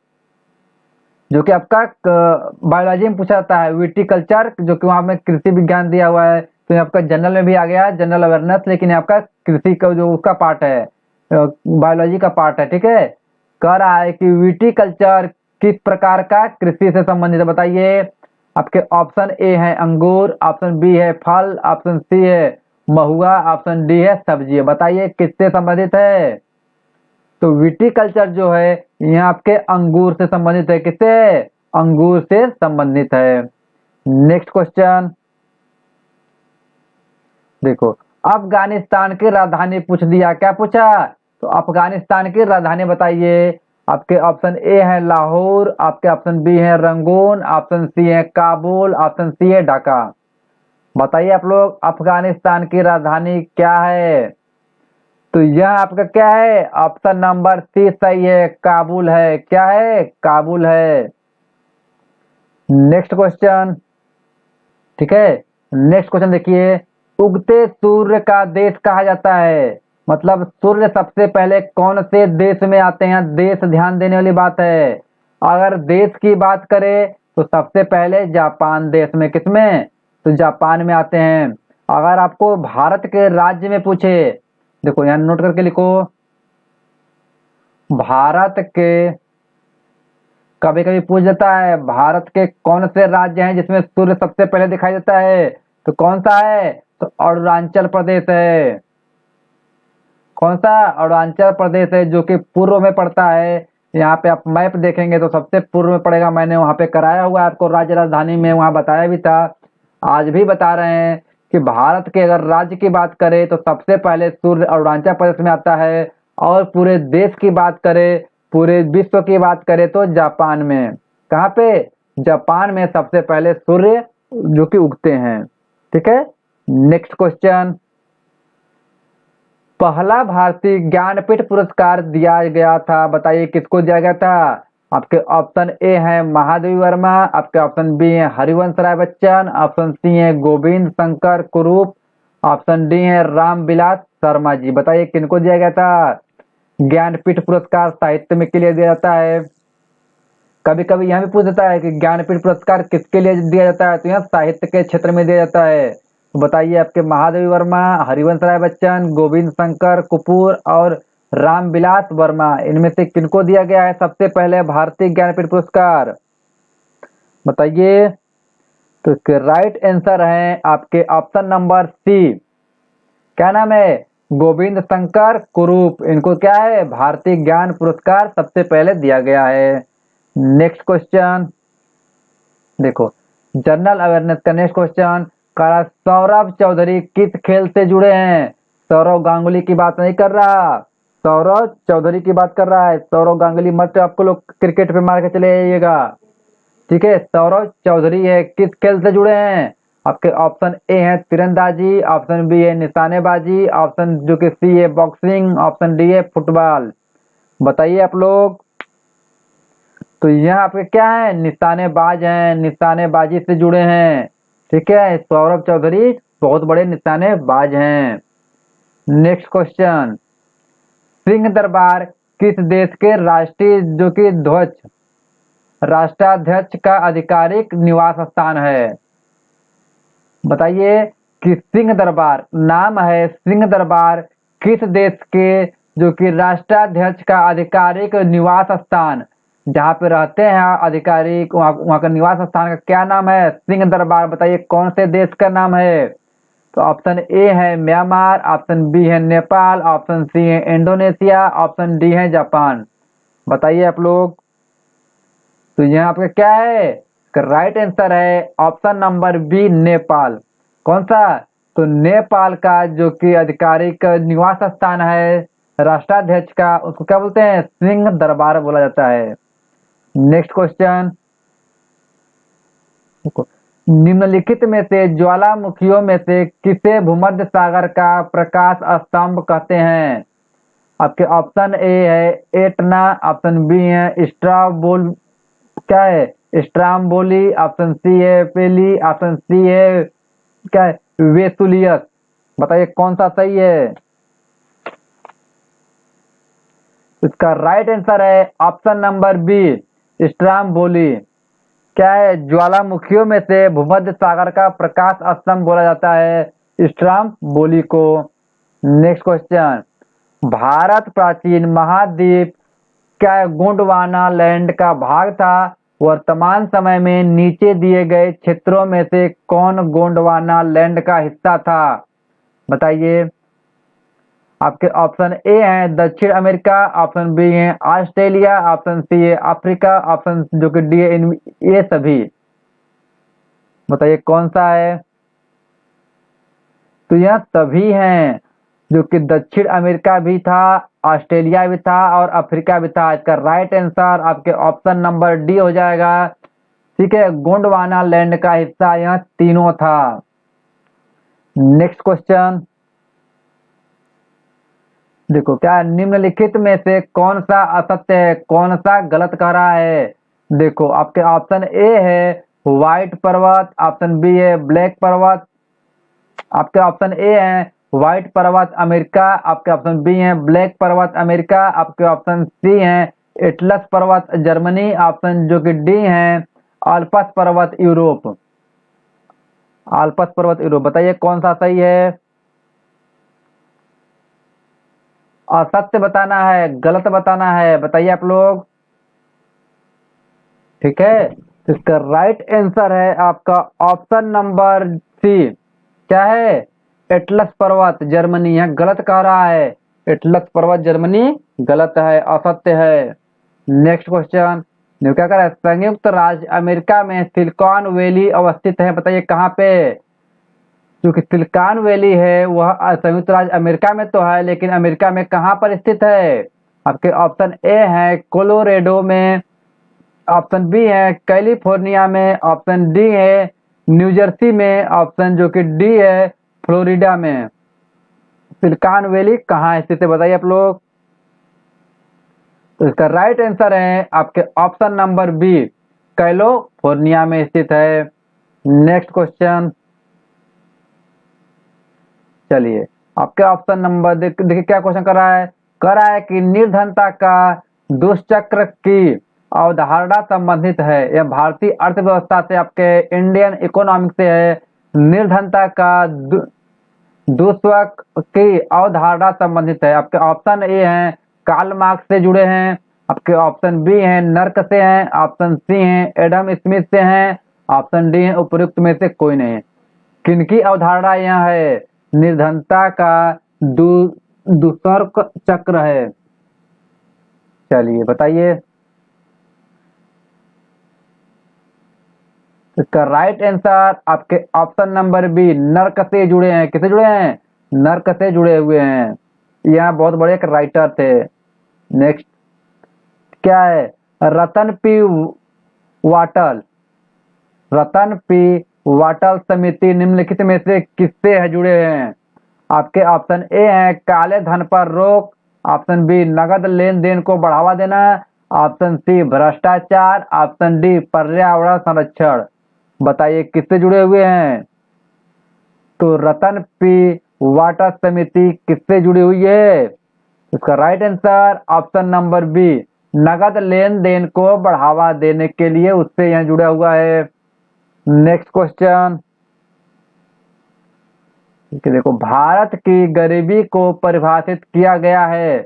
Speaker 1: जो कि आपका बायोलॉजी में पूछा जाता है विटीकल्चर, जो कि वहाँ में कृषि विज्ञान दिया हुआ है। तो आपका जनरल में भी आ गया जनरल अवेयरनेस, लेकिन आपका कृषि का जो उसका पार्ट है, बायोलॉजी का पार्ट है। ठीक है, कह रहा है कि विटीकल्चर किस प्रकार का कृषि से संबंधित है? बताइए। आपके ऑप्शन ए है अंगूर, ऑप्शन बी है फल, ऑप्शन सी है महुआ, ऑप्शन डी है सब्जी। बताइए किससे संबंधित है? तो विटीकल्चर जो है यहाँ आपके अंगूर से संबंधित है। किससे? अंगूर से संबंधित है। नेक्स्ट क्वेश्चन देखो, अफगानिस्तान की राजधानी पूछ दिया। क्या पूछा? तो अफगानिस्तान की राजधानी बताइए। आपके ऑप्शन ए है लाहौर, आपके ऑप्शन बी है रंगून, ऑप्शन सी है काबुल, ऑप्शन सी है ढाका। बताइए आप लोग अफगानिस्तान की राजधानी क्या है? तो यह आपका क्या है? ऑप्शन नंबर सी सही है, काबुल है। क्या है? काबुल है। Next question. ठीक है, नेक्स्ट क्वेश्चन देखिए, उगते सूर्य का देश कहा जाता है। मतलब सूर्य सबसे पहले कौन से देश में आते हैं? देश ध्यान देने वाली बात है। अगर देश की बात करें तो सबसे पहले जापान देश में। किसमें? तो जापान में आते हैं। अगर आपको भारत के राज्य में पूछे, देखो यहाँ नोट करके लिखो, भारत के कभी कभी पूछ जाता है भारत के कौन से राज्य हैं जिसमें सूर्य सबसे पहले दिखाई देता है, तो कौन सा है? तो अरुणाचल प्रदेश है। कौन सा? अरुणाचल प्रदेश है, जो कि पूर्व में पड़ता है। यहाँ पे आप मैप देखेंगे तो सबसे पूर्व में पड़ेगा। मैंने वहाँ पे कराया हुआ है आपको राज्य राजधानी में, वहाँ बताया भी था, आज भी बता रहे हैं कि भारत के अगर राज्य की बात करें तो सबसे पहले सूर्य अरुणाचल प्रदेश में आता है, और पूरे देश की बात करें, पूरे विश्व की बात करें तो जापान में। कहाँ पे? जापान में सबसे पहले सूर्य जो कि उगते हैं। ठीक है, नेक्स्ट क्वेश्चन, पहला भारतीय ज्ञानपीठ पुरस्कार दिया गया था। बताइए किसको दिया गया था? आपके ऑप्शन ए है महादेवी वर्मा, आपके ऑप्शन बी है हरिवंश राय बच्चन, ऑप्शन सी है गोविंद शंकर कुरूप, ऑप्शन डी है रामविलास शर्मा जी। बताइए किनको दिया गया था? ज्ञानपीठ पुरस्कार साहित्य में के लिए दिया जाता है। कभी कभी यहाँ भी पूछ देता है कि ज्ञानपीठ पुरस्कार किसके लिए दिया जाता है, तो यहाँ साहित्य के क्षेत्र में दिया जाता है। तो बताइए आपके महादेवी वर्मा, हरिवंश राय बच्चन, गोविंद शंकर कपूर और रामविलास वर्मा, इनमें से किनको दिया गया है सबसे पहले भारतीय ज्ञानपीठ पुरस्कार? बताइए। तो इसके राइट आंसर है आपके ऑप्शन नंबर सी। क्या नाम है? गोविंद शंकर कुरूप। इनको क्या है? भारतीय ज्ञान पुरस्कार सबसे पहले दिया गया है। नेक्स्ट क्वेश्चन देखो, जनरल अवेयरनेस का नेक्स्ट क्वेश्चन, कह रहा सौरभ चौधरी किस खेल से जुड़े हैं? सौरव गांगुली की बात नहीं कर रहा, सौरव चौधरी की बात कर रहा है। सौरव गांगुली मत आपको लोग क्रिकेट पे मार के चले जाइएगा, ठीक है। सौरव चौधरी है, किस खेल से जुड़े हैं? आपके ऑप्शन ए है तीरंदाजी, ऑप्शन बी है निशानेबाजी, ऑप्शन जो कि सी है बॉक्सिंग, ऑप्शन डी है फुटबॉल। बताइए आप लोग। तो यहाँ आपके क्या है? निशानेबाज हैं, निशानेबाजी से जुड़े हैं, ठीक है। सौरभ चौधरी बहुत बड़े निशानेबाज हैं। नेक्स्ट क्वेश्चन, सिंह दरबार किस देश के राष्ट्रीय जो कि ध्वज राष्ट्राध्यक्ष का आधिकारिक निवास स्थान है? बताइए कि सिंह दरबार नाम है, सिंह दरबार किस देश के जो कि राष्ट्राध्यक्ष का आधिकारिक निवास स्थान, जहाँ पे रहते हैं आधिकारिक, वहाँ का निवास स्थान का क्या नाम है? सिंह दरबार। बताइए कौन से देश का नाम है? तो ऑप्शन ए है म्यांमार, ऑप्शन बी है नेपाल, ऑप्शन सी है इंडोनेशिया, ऑप्शन डी है जापान। बताइए आप लोग। तो यहाँ आपका क्या है? राइट आंसर है ऑप्शन नंबर बी नेपाल। कौन सा? तो नेपाल का जो कि आधिकारिक निवास स्थान है राष्ट्राध्यक्ष का, उसको क्या बोलते हैं? सिंह दरबार बोला जाता है। नेक्स्ट क्वेश्चन, निम्नलिखित में से ज्वालामुखियों में से किसे भूमध्य सागर का प्रकाश स्तंभ कहते हैं? आपके ऑप्शन ए है एटना, ऑप्शन बी है स्ट्राबोल, क्या है स्ट्राम्बोली, ऑप्शन सी है पेली, ऑप्शन सी है क्या है वेसुलियस। बताइए कौन सा सही है? इसका राइट आंसर है ऑप्शन नंबर बी स्ट्राम्बोली। क्या है? ज्वालामुखियों में से भूमध्य सागर का प्रकाश स्तंभ बोला जाता है स्ट्राम्बोली को। नेक्स्ट क्वेश्चन, भारत प्राचीन महाद्वीप क्या है गोंडवाना लैंड का भाग था? वर्तमान समय में नीचे दिए गए क्षेत्रों में से कौन गोंडवाना लैंड का हिस्सा था? बताइए। आपके ऑप्शन ए है दक्षिण अमेरिका, ऑप्शन बी है ऑस्ट्रेलिया, ऑप्शन सी है अफ्रीका, ऑप्शन जो कि डी है ये सभी। बताइए कौन सा है? तो यह सभी हैं, जो कि दक्षिण अमेरिका भी था, ऑस्ट्रेलिया भी था और अफ्रीका भी था। इसका राइट आंसर आपके ऑप्शन नंबर डी हो जाएगा, ठीक है। गोंडवाना लैंड का हिस्सा यह तीनों था। नेक्स्ट क्वेश्चन देखो, क्या निम्नलिखित में से कौन सा असत्य है, कौन सा गलत कह रहा है? देखो आपके ऑप्शन ए है व्हाइट पर्वत, ऑप्शन बी है ब्लैक पर्वत, आपके ऑप्शन ए है व्हाइट पर्वत अमेरिका, आपके ऑप्शन बी है ब्लैक पर्वत अमेरिका, आपके ऑप्शन सी है एटलस पर्वत जर्मनी, ऑप्शन जो कि डी है आल्पस पर्वत यूरोप। आल्पस पर्वत यूरोप। बताइए कौन सा सही है? असत्य बताना है, गलत बताना है, बताइए आप लोग, ठीक है। तो इसका राइट आंसर है आपका ऑप्शन नंबर सी, क्या है एटलस पर्वत जर्मनी। है गलत कह रहा है, एटलस पर्वत जर्मनी गलत है, असत्य है। नेक्स्ट क्वेश्चन, क्या कर रहा है? संयुक्त राज्य अमेरिका में सिलिकॉन वैली अवस्थित है। बताइए कहाँ पे? क्योंकि सिलिकॉन वैली है वह संयुक्त राज्य अमेरिका में तो है, लेकिन अमेरिका में कहाँ पर स्थित है? आपके ऑप्शन ए है कोलोरेडो में, ऑप्शन बी है कैलिफोर्निया में, ऑप्शन डी है न्यू जर्सी में, ऑप्शन जो कि डी है फ्लोरिडा में। सिलिकॉन वैली कहाँ स्थित है बताइए आप लोग। तो इसका राइट आंसर है आपके ऑप्शन नंबर बी कैलिफोर्निया में स्थित है। नेक्स्ट क्वेश्चन, चलिए आपके ऑप्शन नंबर देखिए क्या क्वेश्चन कर रहा है। कह रहा है कि निर्धनता का दुष्चक्र की अवधारणा संबंधित है, यह भारतीय अर्थव्यवस्था से, आपके इंडियन इकोनॉमिक से है। निर्धनता का दुष्चक्र की अवधारणा संबंधित है। आपके ऑप्शन ए हैं कार्ल मार्क्स से जुड़े हैं, आपके ऑप्शन बी हैं नर्क से हैं, ऑप्शन सी हैं एडम स्मिथ से हैं, ऑप्शन डी है उपयुक्त में से कोई नहीं। किनकी अवधारणा यह है? निर्धनता का दुष्चक्र चक्र है। चलिए बताइए। इसका राइट आंसर आपके ऑप्शन नंबर बी, नर्क से जुड़े हैं। किससे जुड़े हैं? नर्क से जुड़े हुए हैं। यहाँ बहुत बड़े एक राइटर थे। नेक्स्ट क्या है? रतन पी वाटल। रतन पी वाटल समिति निम्नलिखित में से किससे है जुड़े हैं? आपके ऑप्शन ए है काले धन पर रोक, ऑप्शन बी नगद लेन देन को बढ़ावा देना, ऑप्शन सी भ्रष्टाचार, ऑप्शन डी पर्यावरण संरक्षण। बताइए किससे जुड़े हुए हैं? तो रतन पी वाटर समिति किससे जुड़ी हुई है? इसका right answer option number B, नगद लेन देन को बढ़ावा देने के लिए उससे यह जुड़ा हुआ है। नेक्स्ट क्वेश्चन देखो, भारत की गरीबी को परिभाषित किया गया है।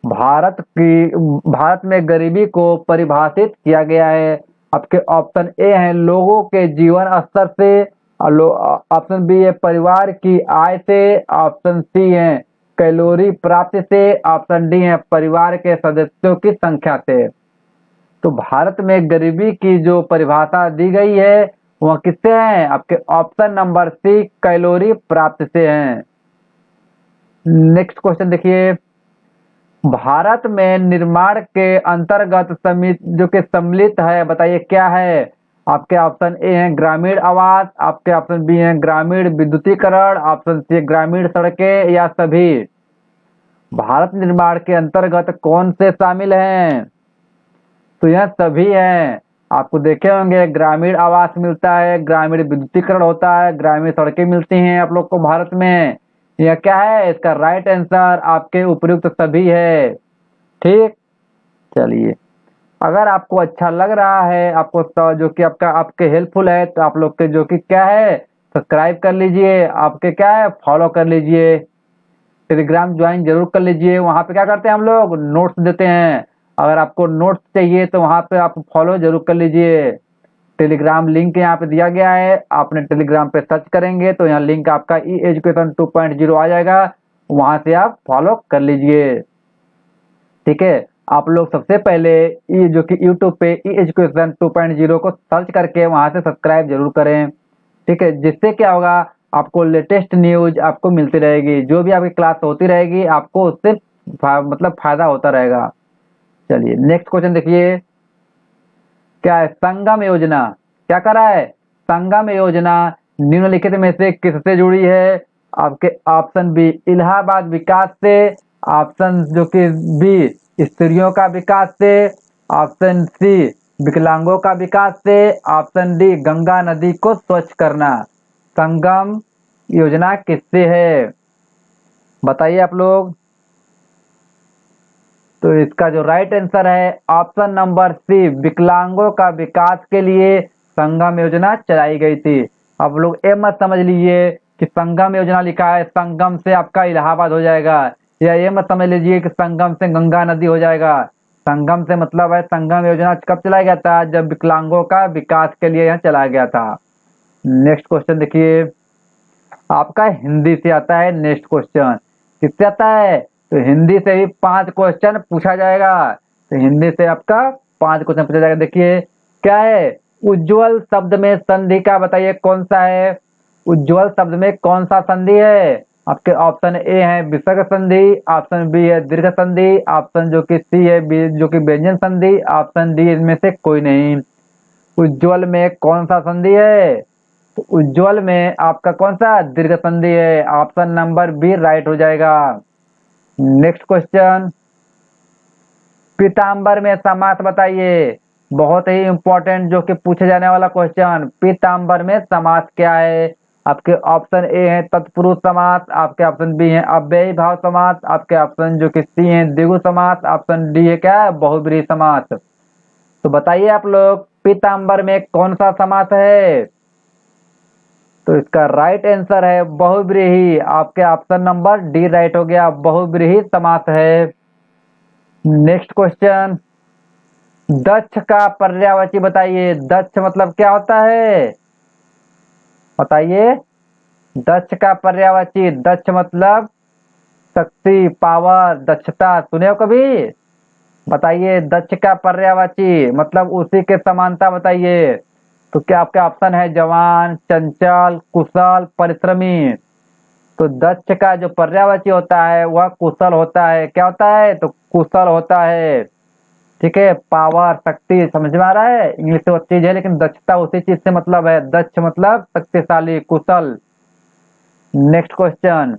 Speaker 1: भारत में गरीबी को परिभाषित किया गया है। आपके ऑप्शन ए हैं लोगों के जीवन स्तर से, ऑप्शन बी है परिवार की आय से, ऑप्शन सी है कैलोरी प्राप्ति से, ऑप्शन डी है परिवार के सदस्यों की संख्या से। तो भारत में गरीबी की जो परिभाषा दी गई है वह किससे है? आपके ऑप्शन नंबर सी कैलोरी प्राप्त से है। नेक्स्ट क्वेश्चन देखिए, भारत में निर्माण के अंतर्गत जो कि सम्मिलित है, बताइए क्या है? आपके ऑप्शन ए है ग्रामीण आवास, आपके ऑप्शन बी है ग्रामीण विद्युतीकरण, ऑप्शन सी ग्रामीण सड़कें या सभी। भारत निर्माण के अंतर्गत कौन से शामिल हैं? तो यह सभी हैं। आपको देखे होंगे ग्रामीण आवास मिलता है, ग्रामीण विद्युतीकरण होता है, ग्रामीण सड़कें मिलती हैं आप लोग को भारत में। यह क्या है? इसका राइट आंसर आपके उपयुक्त सभी है। ठीक, चलिए अगर आपको अच्छा लग रहा है, आपको जो कि आपके हेल्पफुल है, तो आप लोग के जो कि क्या है सब्सक्राइब कर लीजिए, आपके क्या है फॉलो कर लीजिए, टेलीग्राम ज्वाइन जरूर कर लीजिए। वहाँ पे क्या करते हैं हम लोग नोट्स देते हैं। अगर आपको नोट्स चाहिए तो वहाँ पे आप फॉलो जरूर कर लीजिए। टेलीग्राम लिंक यहाँ पे दिया गया है, आपने टेलीग्राम पे सर्च करेंगे तो यहाँ लिंक आपका ई एजुकेशन 2.0 आ जाएगा, वहाँ से आप फॉलो कर लीजिए। ठीक है, आप लोग सबसे पहले ये जो कि यूट्यूब पे ई एजुकेशन 2.0 को सर्च करके वहाँ से सब्सक्राइब जरूर करें। ठीक है, जिससे क्या होगा आपको लेटेस्ट न्यूज आपको मिलती रहेगी, जो भी आपकी क्लास होती रहेगी आपको उससे मतलब फायदा होता रहेगा। चलिए नेक्स्ट क्वेश्चन देखिए, क्या है? संगम योजना क्या करा है? संगम योजना निम्नलिखित में से किससे जुड़ी है? आपके ऑप्शन बी इलाहाबाद विकास से, ऑप्शन जो कि बी स्त्रियों का विकास से, ऑप्शन सी विकलांगों का विकास से, ऑप्शन डी गंगा नदी को स्वच्छ करना। संगम योजना किससे है? बताइए आप लोग। तो इसका जो राइट आंसर है ऑप्शन नंबर सी, विकलांगों का विकास के लिए संगम योजना चलाई गई थी। आप लोग ये मत समझ लीजिए कि संगम योजना लिखा है संगम से आपका इलाहाबाद हो जाएगा, या ये मत समझ लीजिए कि संगम से गंगा नदी हो जाएगा। संगम से मतलब है संगम योजना कब चलाया गया था? जब विकलांगों का विकास के लिए यह चलाया गया था। नेक्स्ट क्वेश्चन देखिए, आपका हिंदी से आता है। नेक्स्ट क्वेश्चन किससे आता है? तो हिंदी से ही 5 क्वेश्चन पूछा जाएगा। तो हिंदी से आपका 5 क्वेश्चन पूछा जाएगा। देखिए क्या है? उज्ज्वल शब्द में संधि का बताइए कौन सा है? उज्ज्वल शब्द में कौन सा संधि है? आपके ऑप्शन ए है विसर्ग संधि, ऑप्शन बी है दीर्घ संधि, ऑप्शन जो कि सी है जो कि व्यंजन संधि, ऑप्शन डी इनमें से कोई नहीं। उज्ज्वल में कौन सा संधि है? तो उज्ज्वल में आपका कौन सा दीर्घ संधि है, ऑप्शन नंबर बी राइट हो जाएगा। नेक्स्ट क्वेश्चन, पीताम्बर में समास बताइए। बहुत ही इंपॉर्टेंट जो कि पूछे जाने वाला क्वेश्चन, पीताम्बर में समास क्या है? आपके ऑप्शन ए है तत्पुरुष समास, आपके ऑप्शन बी है अव्ययी भाव समास, आपके ऑप्शन जो कि सी है द्विगु समास, ऑप्शन डी है क्या है बहुब्रीहि समास। तो बताइए आप लोग पीताम्बर में कौन सा समास है? तो इसका राइट आंसर है बहुब्रीहि। आपके ऑप्शन नंबर डी राइट हो गया, बहुब्रीहि समास है। नेक्स्ट क्वेश्चन, दक्ष का पर्यायवाची बताइए। दक्ष मतलब क्या होता है? बताइए। दक्ष का पर्यायवाची, दक्ष मतलब शक्ति, पावर, दक्षता, सुने हो कभी? बताइए दक्ष का पर्यायवाची मतलब उसी के समानता बताइए। तो क्या आपका ऑप्शन है जवान, चंचल, कुशल, परिश्रमी। तो दक्ष का जो पर्यायवाची होता है वह कुशल होता है। क्या होता है? तो कुशल होता है। ठीक है, पावर, शक्ति, समझ में आ रहा है? इंग्लिश से वो चीज है लेकिन दक्षता उसी चीज से मतलब है। दक्ष मतलब शक्तिशाली, कुशल। नेक्स्ट क्वेश्चन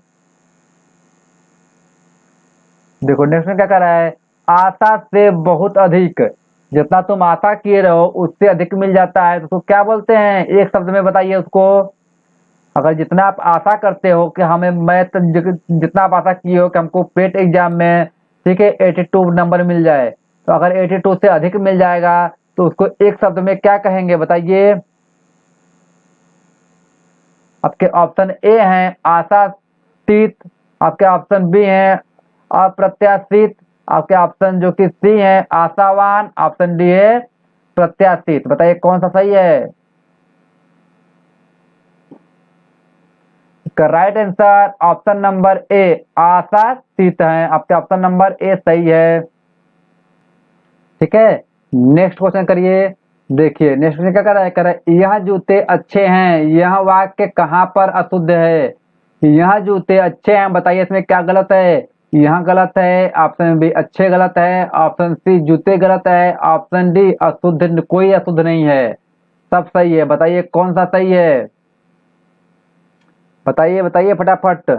Speaker 1: देखो, नेक्स्ट में क्या कर रहा है? आशा से बहुत अधिक, जितना तुम आशा किए रहो उससे अधिक मिल जाता है तो उसको क्या बोलते हैं? एक शब्द में बताइए उसको। अगर जितना आप आशा करते हो कि हमें मैथ, जितना आप आशा किए हो कि हमको पेट एग्जाम में, ठीक है, 82 नंबर मिल जाए, तो अगर 82 से अधिक मिल जाएगा तो उसको एक शब्द में क्या कहेंगे बताइए? आपके ऑप्शन ए हैं आशातीत, आपके ऑप्शन बी हैं अप्रत्याशित, आपके ऑप्शन जो कि सी है आशावान, ऑप्शन डी है प्रत्याशित। बताइए कौन सा सही है? इसका right answer option number A आशातीत है। आपके ऑप्शन नंबर ए सही है। ठीक है, नेक्स्ट क्वेश्चन करिए। देखिए नेक्स्ट क्वेश्चन क्या कर रहा है? कह रहा है यह जूते अच्छे हैं, यह वाक्य कहाँ पर अशुद्ध है? यह जूते अच्छे हैं, बताइए इसमें क्या गलत है? यहाँ गलत है, ऑप्शन बी अच्छे गलत है, ऑप्शन सी जूते गलत है, ऑप्शन डी अशुद्ध, कोई अशुद्ध नहीं है, सब सही है। बताइए कौन सा सही है? बताइए बताइए फटाफट।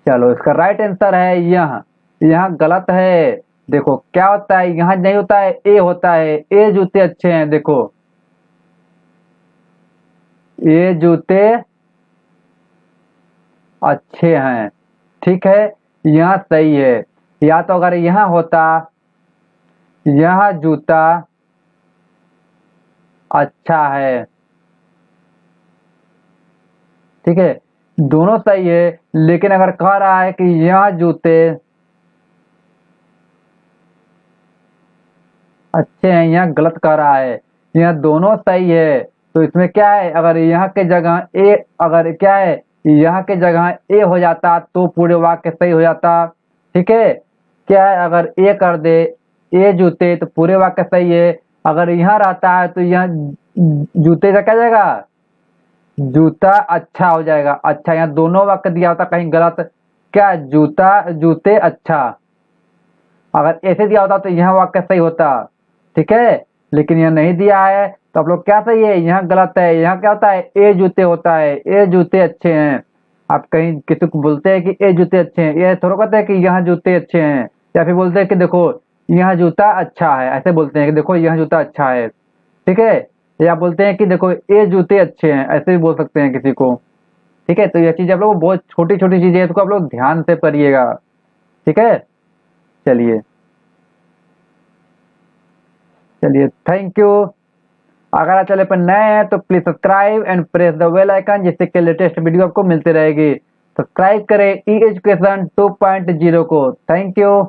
Speaker 1: चलो इसका राइट आंसर है यह गलत है। देखो क्या होता है, यहाँ नहीं होता है, ए होता है। ए जूते अच्छे हैं, देखो ये जूते अच्छे हैं। ठीक है, यह सही है। या तो अगर यह होता यह जूता अच्छा है, ठीक है, दोनों सही है। लेकिन अगर कह रहा है कि यह जूते अच्छे हैं, यह गलत कह रहा है। यह दोनों सही है, तो इसमें क्या है? अगर यहाँ के जगह ए, अगर क्या है, यहाँ के जगह ए हो जाता तो पूरे वाक्य सही हो जाता। ठीक है, क्या है, अगर ए कर दे ए जूते तो पूरे वाक्य सही है। अगर यहाँ रहता है तो यहाँ जूते का क्या जाएगा? जूता अच्छा हो जाएगा। अच्छा, यहाँ दोनों वाक्य दिया होता कहीं गलत। क्या? जूता जूते अच्छा, अगर ऐसे दिया होता तो यह वाक्य सही होता। ठीक है, लेकिन यह नहीं दिया है तो आप लोग क्या सही है? यहाँ गलत है। यहाँ क्या होता है? ए जूते होता है। ए जूते अच्छे हैं। आप कहीं किसी को बोलते हैं कि ए जूते अच्छे हैं, ये थोड़ा कहते हैं कि यहाँ जूते अच्छे हैं। या फिर बोलते हैं कि देखो यह जूता अच्छा है, ऐसे बोलते हैं कि देखो यह जूता अच्छा है। ठीक है, या बोलते हैं कि देखो ये जूते अच्छे हैं, ऐसे भी बोल सकते हैं किसी को। ठीक है, तो यह चीज आप लोग बहुत छोटी छोटी चीजें हैं, इसको आप लोग ध्यान से पढ़िएगा। ठीक है, चलिए चलिए, थैंक यू। अगर आप चैनल पर नए हैं तो please subscribe and press the bell icon, जिससे कि लेटेस्ट वीडियो आपको मिलती रहेगी। सब्सक्राइब करें ई एजुकेशन 2.0 को। Thank you.